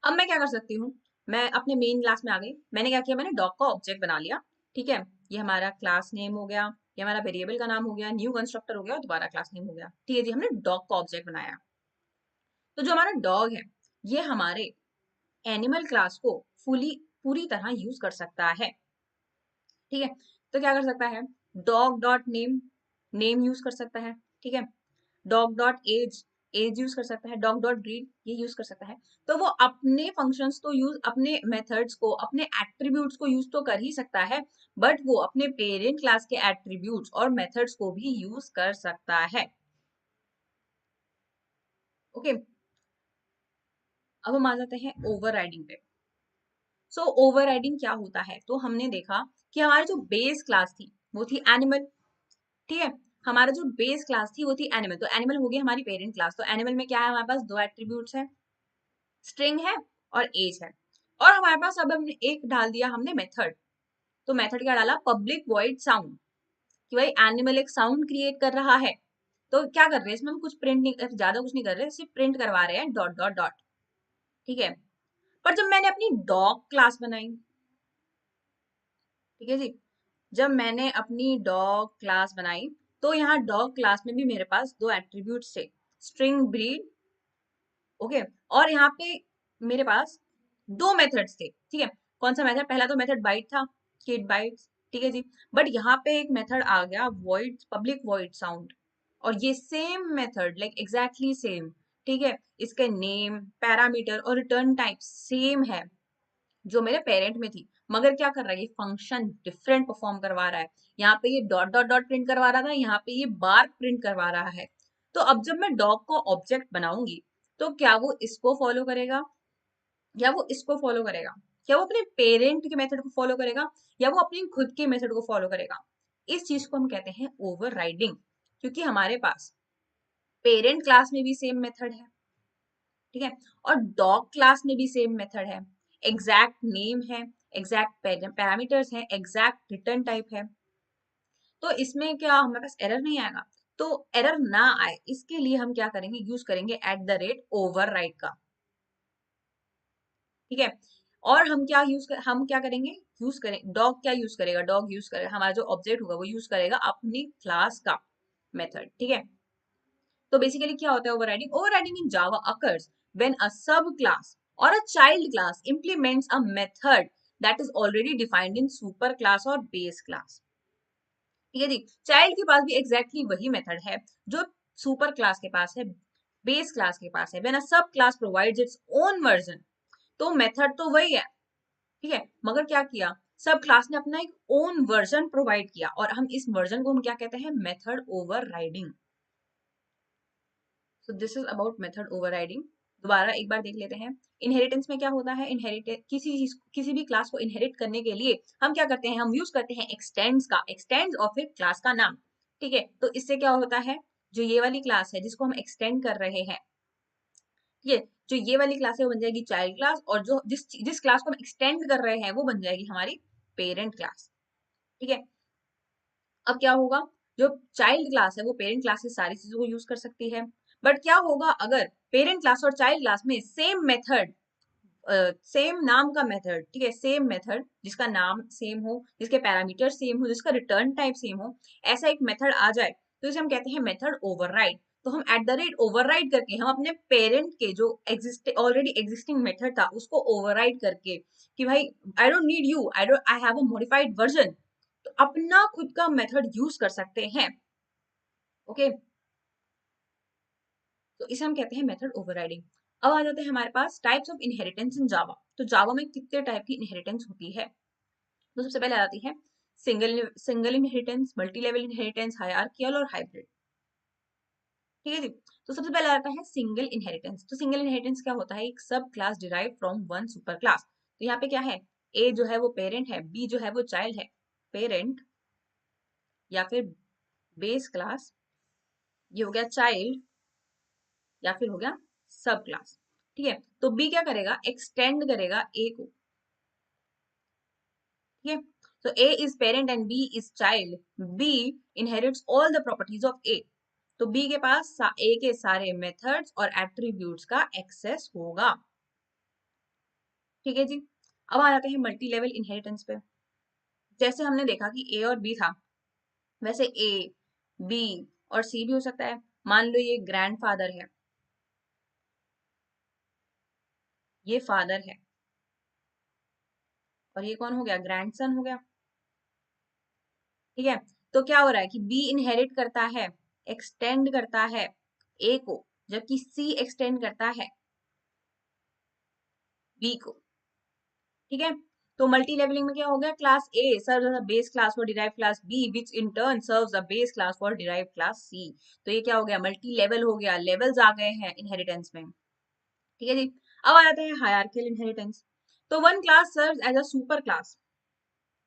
अब मैं क्या कर सकती हूँ, मैं अपने मेन क्लास में आ गई, मैंने क्या किया, मैंने डॉग का ऑब्जेक्ट बना लिया। ठीक है, ये हमारा क्लास नेम हो गया, ये हमारा वेरिएबल का नाम हो गया, न्यू कंस्ट्रक्टर हो गया और दोबारा क्लास नेम हो गया। ठीक है जी, हमने डॉग का ऑब्जेक्ट बनाया। तो जो हमारा डॉग है, ये हमारे एनिमल क्लास को पूरी तरह यूज कर सकता है। ठीक है, तो क्या कर सकता है, dog dot name, name use कर सकता है। ठीक है, dog dot age, age use कर सकता है, डॉग डॉट ब्रीड ये यूज कर सकता है। तो वो अपने फंक्शंस तो यूज, अपने मेथड्स को, अपने एट्रीब्यूट्स को यूज तो कर ही सकता है, बट वो अपने पेरेंट क्लास के एट्रीब्यूट्स और मेथड्स को भी यूज कर सकता है। ओके, अब हम आ जाते हैं ओवरराइडिंग पे। सो ओवरराइडिंग क्या होता है, तो हमने देखा कि हमारी जो बेस क्लास थी वो थी एनिमल। ठीक है, हमारा जो बेस क्लास थी वो थी एनिमल, तो एनिमल हो गई हमारी पेरेंट क्लास। तो एनिमल में क्या है, हमारे पास दो एट्रीब्यूट्स है, स्ट्रिंग है और एज है। और हमारे पास अब हमने एक डाल दिया हमने मेथड। तो मेथड क्या डाला, पब्लिक वॉइड साउंड, कि भाई एनिमल एक साउंड क्रिएट कर रहा है। तो क्या कर रहे हैं इसमें, हम कुछ प्रिंट नहीं, ज्यादा कुछ नहीं कर रहे, सिर्फ प्रिंट करवा रहे हैं डॉट डॉट डॉट। ठीक है, पर जब मैंने अपनी डॉग क्लास बनाई, ठीक है जी, जब मैंने अपनी डॉग क्लास बनाई, तो यहाँ डॉग क्लास में भी मेरे पास दो एट्रीब्यूट्स थे, स्ट्रिंग ब्रीड, ओके, और यहाँ पे मेरे पास दो मेथड्स थे। ठीक है, कौन सा मेथड, पहला तो मेथड बाइट था, किड बाइट्स। ठीक है जी, बट यहाँ पे एक मेथड आ गया वॉइड, पब्लिक वॉइड साउंड, और ये same method, like exactly same. ठीक है, इसके नेम, पैरामीटर और रिटर्न टाइप सेम है जो मेरे पेरेंट में थी, मगर क्या कर रहा है, ये फंक्शन डिफरेंट परफॉर्म करवा रहा है। यहाँ पे ये डॉट डॉट डॉट प्रिंट करवा रहा था, यहाँ पे ये बार प्रिंट करवा रहा है। तो अब जब मैं डॉग को ऑब्जेक्ट बनाऊंगी, तो क्या वो इसको फॉलो करेगा या वो इसको फॉलो करेगा, क्या वो अपने पेरेंट के मेथड को फॉलो करेगा या वो अपनी खुद के मेथड को फॉलो करेगा। इस चीज को हम कहते हैं ओवरराइडिंग, क्योंकि हमारे पास पेरेंट क्लास में भी सेम मेथड है, ठीक है, और डॉग क्लास में भी सेम मेथड है, एग्जैक्ट नेम है, एग्जैक्ट पैरामीटर्स हैं, एग्जैक्ट रिटर्न टाइप है। तो इसमें क्या हमारे पास एरर नहीं आएगा। तो एरर ना आए इसके लिए हम क्या करेंगे, यूज करेंगे @ ओवरराइड का। ठीक है, और हम क्या करेंगे, यूज करें, डॉग क्या यूज करेगा, डॉग यूज करेगा, हमारा जो ऑब्जेक्ट होगा वो यूज करेगा अपनी क्लास का मेथड। ठीक है, तो बेसिकली क्या होता है overriding, overriding in Java occurs when a subclass or a child class implements a method that is already defined in super class or base class। ठीक है जी, चाइल्ड के पास भी एग्जैक्टली वही मेथड है जो सुपर क्लास के पास है, बेस क्लास के पास है। व्हेन अ सब class provides its own version, तो मेथड तो वही है, ठीक है, मगर क्या किया, सब क्लास ने अपना एक ओन वर्जन प्रोवाइड किया, और हम इस वर्जन को हम क्या कहते हैं, method overriding. So this is about method overriding. दोबारा एक बार देख लेते हैं। इनहेरिटेंस में क्या होता है, इनहेरिटेंस किसी भी क्लास को इनहेरिट करने के लिए हम क्या करते हैं, हम यूज करते हैं एक्सटेंड्स का, एक्सटेंड्स और फिर क्लास का नाम। ठीक है, तो इससे क्या होता है, जो ये वाली क्लास है जिसको हम एक्सटेंड कर रहे हैं, ये जो ये वाली क्लास है वो बन जाएगी चाइल्ड क्लास, और जो जिस क्लास को हम एक्सटेंड कर रहे हैं वो बन जाएगी हमारी पेरेंट क्लास। ठीक है, अब क्या होगा, जो चाइल्ड क्लास है वो पेरेंट क्लास की सारी चीजों को यूज कर सकती है, बट क्या होगा अगर पेरेंट क्लास और चाइल्ड क्लास में सेम मेथड, सेम नाम का मेथड, ठीक है, सेम मेथड जिसका नाम सेम हो, जिसके पैरामीटर सेम हो, जिसका रिटर्न टाइप सेम हो, ऐसा एक मेथड आ जाए, तो इसे हम कहते हैं मेथड ओवरराइड। तो हम ओवरराइड करके हम अपने पेरेंट के जो ऑलरेडी एग्जिस्टिंग मेथड था उसको ओवरराइड करके, कि भाई I don't need you, I have a modified version, तो अपना खुद का मेथड यूज कर सकते हैं। ओके, तो इसे हम कहते हैं मेथड ओवरराइडिंग। अब आ जाते हैं हमारे पास types of inheritance in Java. तो जावा में कितने टाइप की इनहेरिटेंस होती है? तो सबसे पहले आ जाती है single inheritance, multi level inheritance, hierarchical और हाइब्रिड। ठीक है जी। तो सबसे पहले आता है सिंगल इनहेरिटेंस। तो सिंगल इनहेरिटेंस क्या होता है? एक सब class derive from one super class. तो यहाँ पे क्या है? ए जो है वो पेरेंट है, बी जो है वो चाइल्ड है। पेरेंट या फिर बेस क्लास, ये हो गया चाइल्ड या फिर हो गया सब क्लास। ठीक है, तो बी क्या करेगा? एक्सटेंड करेगा ए को। ठीक है, तो A is parent and B is child. B inherits all the properties of A. तो बी के पास ए के सारे मेथड्स और एट्रीब्यूट्स का एक्सेस होगा। ठीक है जी। अब आ जाते हैं मल्टी लेवल इनहेरिटेंस पे। जैसे हमने देखा कि ए और बी था, वैसे ए, बी और सी भी हो सकता है। मान लो ये ग्रैंडफादर है, ये फादर है, और ये कौन हो गया? ग्रैंडसन हो गया। ठीक है, तो क्या हो रहा है कि बी इनहेरिट करता है, एक्सटेंड करता है ए को, जबकि सी एक्सटेंड करता है बी को। ठीक है, तो मल्टी लेवलिंग में क्या हो गया? Class A serves as a base class for derived class B which in turn serves a base class for derived class C. तो ये क्या हो गया? मल्टी लेवल हो गया, लेवल्स आ गए हैं इनहेरिटेंस में। ठीक है जी। अब आ जाते हैं हायरार्कियल इनहेरिटेंस। तो one class serves as a super class,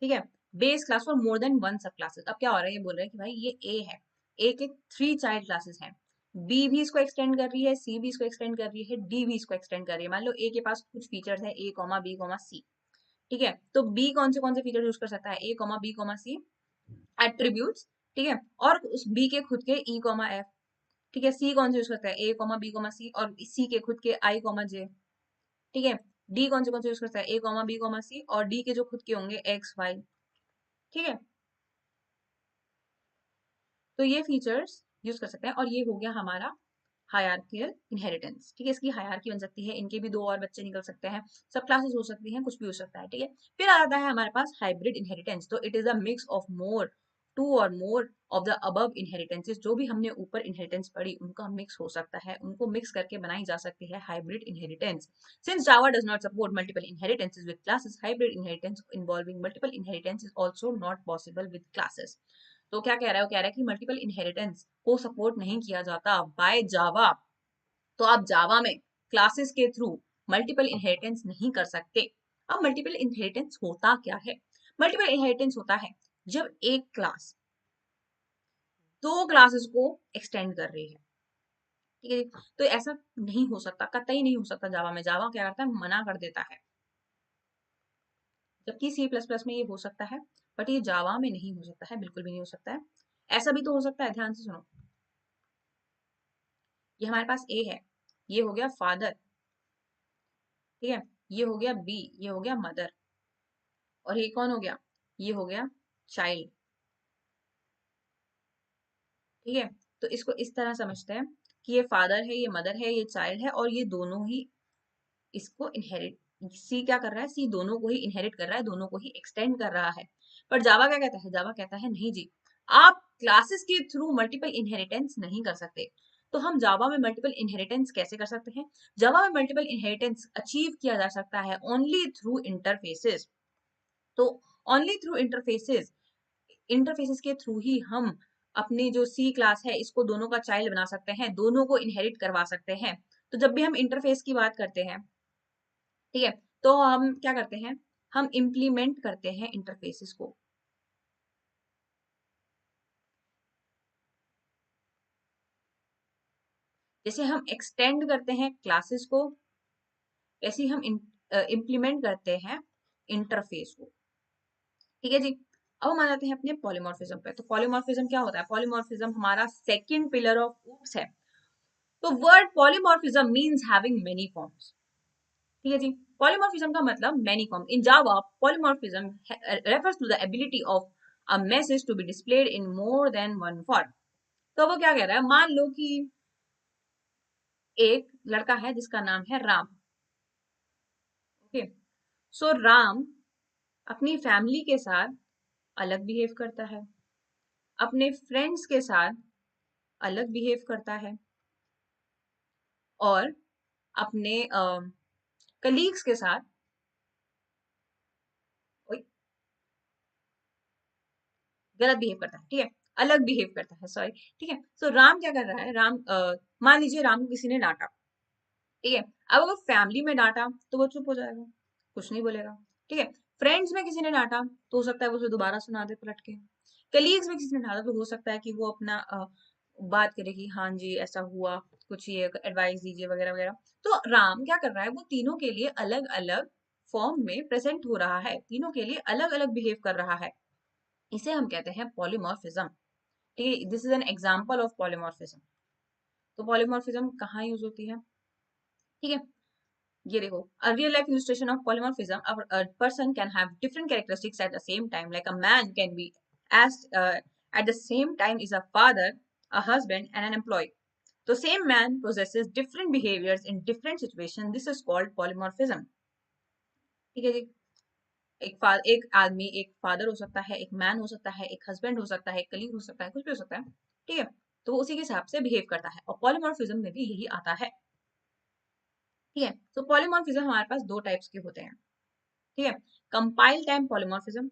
ठीक है, base class for more than one sub classes. अब क्या हो रहा है? ये बोल रहे हैं कि भाई ये ए है, ए के 3 चाइल्ड क्लासेस हैं, बी भी इसको एक्सटेंड कर रही है, सी भी इसको एक्सटेंड कर रही है, डी भी इसको एक्सटेंड कर रही है। मान लो ए के पास कुछ फीचर्स है ए कॉमा बी कॉमा सी। ठीक है, तो बी कौन से फीचर यूज कर सकता है? ए कॉमा बी कॉमा सी एट्रीब्यूट्स। ठीक है, और उस बी के खुद के ई कॉमा एफ। ठीक है, सी कौन से यूज करता है? ए कॉमा बी कॉमा सी, और सी के खुद के आई कॉमा जे। ठीक है, डी कौन से यूज करता है? ए कॉमा बी कॉमा सी, और डी के जो खुद के होंगे एक्स वाई। ठीक है, तो ये फीचर्स यूज कर सकते हैं, और ये हो गया हमारा हायरार्कियल इनहेरिटेंस। ठीक है, इसकी हायरार्की बन सकती है, इनके भी 2 और बच्चे निकल सकते हैं, सब क्लासेस हो सकती हैं, कुछ भी हो सकता है। ठीक है, फिर आ जाता है हमारे पास हाइब्रिड इनहेरिटेंस। तो it is a mix of more, 2 और more of the above inheritances. जो भी हमने ऊपर इनहेरिटेंस पढ़ी उनका मिक्स हो सकता है, उनको मिक्स करके बनाई जा सकती है hybrid inheritance. Since Java does not support multiple inheritances with classes, hybrid inheritance involving multiple inheritance is also not possible with classes. तो क्या कह रहा है? वो कह रहा है कि मल्टीपल इनहेरिटेंस को सपोर्ट नहीं किया जाता बाय जावा। तो आप जावा में क्लासेस के थ्रू मल्टीपल इनहेरिटेंस नहीं कर सकते। अब मल्टीपल इनहेरिटेंस होता क्या है? मल्टीपल इनहेरिटेंस होता है जब एक क्लास 2 क्लासेस को एक्सटेंड कर रही है। ठीक है, तो ऐसा नहीं हो सकता, कतई नहीं हो सकता जावा में। जावा क्या करता है? मना कर देता है। जबकि सी प्लस प्लस में ये हो सकता है, बट ये जावा में नहीं हो सकता है, बिल्कुल भी नहीं हो सकता है। ऐसा भी तो हो सकता है, ध्यान से सुनो। ये हमारे पास ए है, ये हो गया फादर। ठीक है, ये हो गया बी, ये हो गया मदर, और ये कौन हो गया? ये हो गया चाइल्ड। ठीक है, तो इसको इस तरह समझते हैं कि ये फादर है, ये मदर है, ये चाइल्ड है, और ये दोनों ही इसको इनहेरिट, सी क्या कर रहा है? सी दोनों को ही इनहेरिट कर रहा है, दोनों को ही एक्सटेंड कर रहा है। पर जावा क्या कहता है? जावा कहता है नहीं जी, आप क्लासेस के थ्रू मल्टीपल इनहेरिटेंस नहीं कर सकते। तो हम जावा में मल्टीपल इनहेरिटेंस कैसे कर सकते हैं? जावा में मल्टीपल इनहेरिटेंस अचीव किया जा सकता है ओनली थ्रू इंटरफेसेस। तो ओनली थ्रू इंटरफेसेस, इंटरफेसेस के थ्रू ही हम अपनी जो सी क्लास है इसको दोनों का चाइल्ड बना सकते हैं, दोनों को इनहेरिट करवा सकते हैं। तो जब भी हम इंटरफेस की बात करते हैं, ठीक है, तो हम क्या करते हैं? हम इम्प्लीमेंट करते हैं इंटरफेसेस को। जैसे हम एक्सटेंड करते हैं क्लासेस को, वैसे ही हम इम्प्लीमेंट करते हैं इंटरफेस को। ठीक है जी। अब हम आ जाते हैं अपने पॉलीमॉर्फिज्म पे। तो पॉलीमॉर्फिज्म क्या होता है? पॉलीमॉर्फिज्म हमारा सेकंड पिलर ऑफ ऊप्स है। तो word polymorphism means having many forms. ठीक है जी। पॉलीमॉर्फिज्म का मतलब many form. In Java polymorphism refers to the ability of a message to be displayed in more than one form. तो वो क्या कह रहा है? मान लो कि एक लड़का है जिसका नाम है राम। ओके, सो राम अपनी फैमिली के साथ अलग बिहेव करता है, अपने फ्रेंड्स के साथ अलग बिहेव करता है, और अपने कलीग्स के साथ गलत बिहेव करता है, ठीक है, अलग बिहेव करता है, सॉरी, ठीक है। सो राम क्या कर रहा है, राम मान लीजिए राम को किसी ने डांटा, ठीक है। अब अगर फैमिली में डांटा तो वो चुप हो जाएगा, कुछ नहीं बोलेगा, ठीक है। फ्रेंड्स में किसी ने डांटा तो हो सकता है वो उसे दोबारा सुना दे पलट के। कलीग्स में किसी ने डांटा तो हो सकता है कि वो अपना बात करे कि हाँ जी ऐसा हुआ, कुछ ये एडवाइस दीजिए वगैरह वगैरह। तो राम क्या कर रहा है, वो तीनों के लिए अलग अलग फॉर्म में प्रेजेंट हो रहा है, तीनों के लिए अलग अलग बिहेव कर रहा है। इसे हम कहते हैं पॉलीमॉर्फिज्म, ठीक है। This is an example of polymorphism. तो पॉलीमॉर्फिज्म कहाँ यूज होती है, ठीक है। ये देखो, a real life illustration of polymorphism, a person can have different characteristics at the same time, like a man can be as at the same time is a father, a husband and an employee. So same man possesses different behaviors in different situations. This is called polymorphism, ठीक है जी। एक आदमी एक फादर हो सकता है, एक मैन हो सकता है, एक हस्बैंड हो सकता है, एक कलीग हो सकता है, कुछ भी हो सकता है, ठीक है। तो वो उसी के हिसाब से बिहेव करता है और पॉलीमॉर्फिज्म में भी यही आता है, ठीक है। तो पॉलीमॉर्फिज्म हमारे पास दो टाइप्स के होते हैं, ठीक है। कंपाइल टाइम पॉलीमॉर्फिज्म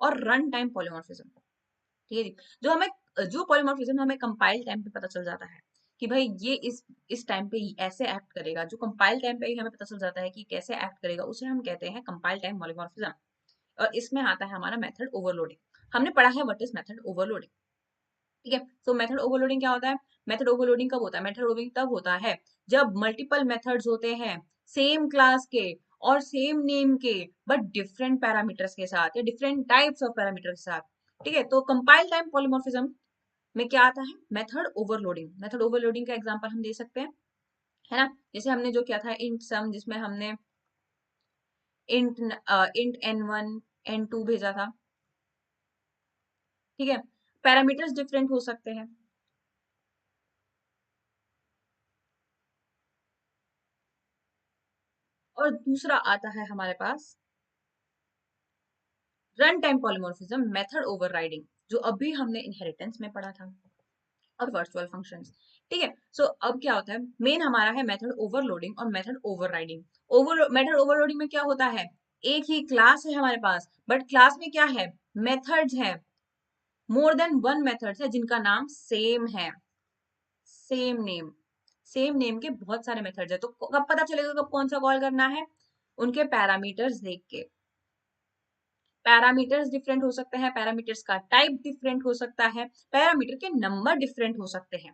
और रन टाइम पॉलीमॉर्फिज्म, ठीक है जी। जो पॉलीमॉर्फिज्म हमें कंपाइल टाइम पे पता चल जाता है कि भाई ये इस टाइम पे ऐसे एक्ट करेगा, जो कंपाइल टाइम पे ही हमें पता चल जाता है कि कैसे एक्ट करेगा, उसे हम कहते हैं कंपाइल टाइम पॉलीमॉर्फिज्म। और इसमें आता है हमारा मेथड ओवरलोडिंग। हमने पढ़ा है व्हाट इज मेथड ओवरलोडिंग, ठीक है। तो मेथड ओवरलोडिंग क्या होता है, मेथड ओवरलोडिंग कब होता है, मेथड ओवरलोडिंग तब होता है जब मल्टीपल मेथड्स होते हैं सेम क्लास के और सेम नेम के, बट डिफरेंट पैरामीटर्स के साथ या डिफरेंट टाइप्स ऑफ पैरामीटर के साथ, ठीक है। तो कंपाइल टाइम पॉलीमॉर्फिज्म में क्या आता है, मेथड ओवरलोडिंग। मेथड ओवरलोडिंग का एग्जांपल हम दे सकते हैं, है ना। जैसे हमने जो किया था इंट सम, जिसमें हमने इंट n1 n2 भेजा था, ठीक है। पैरामीटर्स डिफरेंट हो सकते हैं, और दूसरा आता है हमारे पास run time polymorphism, method overriding, जो अभी हमने इनहेरिटेंस में पढ़ा था, और वर्चुअल फंक्शंस, ठीक है। सो अब क्या होता है, मेन हमारा है मेथड ओवरलोडिंग और मेथड ओवरराइडिंग। मेथड ओवरलोडिंग में क्या होता है, एक ही क्लास है हमारे पास, बट क्लास में क्या है, मेथड्स हैं, मोर देन वन मेथड्स है जिनका नाम सेम है, सेम नेम, सेम नेम के बहुत सारे मेथड्स है। तो कब पता चलेगा कब कौन सा कॉल करना है, उनके पैरामीटर्स देख के। पैरामीटर्स डिफरेंट हो सकते हैं, पैरामीटर्स का टाइप डिफरेंट हो सकता है, पैरामीटर के नंबर डिफरेंट हो सकते हैं,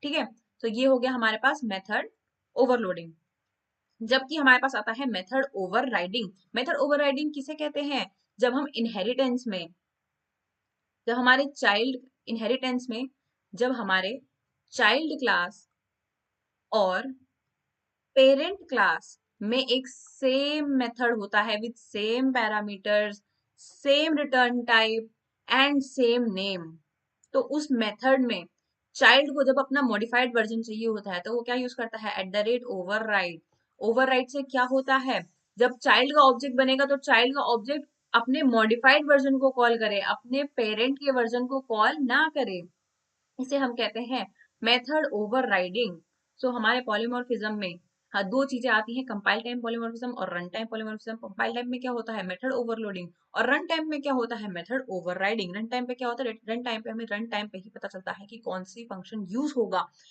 ठीक है। तो ये हो गया हमारे पास मेथड ओवरलोडिंग। जबकि हमारे पास आता है मेथड ओवरराइडिंग। मेथड ओवरराइडिंग किसे कहते हैं, जब हम इनहेरिटेंस में, जब हमारे चाइल्ड इनहेरिटेंस में, जब हमारे चाइल्ड क्लास और पेरेंट क्लास में एक सेम मेथड होता है with same parameters, same return type and same name. तो उस मेथड में चाइल्ड को जब अपना मॉडिफाइड वर्जन चाहिए होता है तो वो क्या यूज करता है, @ ओवरराइड। ओवरराइड से क्या होता है, जब चाइल्ड का ऑब्जेक्ट बनेगा तो चाइल्ड का ऑब्जेक्ट अपने मॉडिफाइड वर्जन को कॉल करे, अपने पेरेंट के वर्जन को कॉल ना करे। इसे हम कहते हैं मेथड ओवरराइडिंग। सो हमारे पॉलीमॉर्फिज्म में हाँ दो चीजें आती हैं, कंपाइल टाइम पॉलीमॉर्फिज्म और run time polymorphism. Compile time में क्या होता है, मेथड ओवरलोडिंग, और रन टाइम में क्या होता है, मेथड ओवरराइडिंग। रन टाइम पे क्या होता है, रन टाइम पे हमें रन टाइम पे ही पता चलता है कि कौन सी फंक्शन यूज होगा,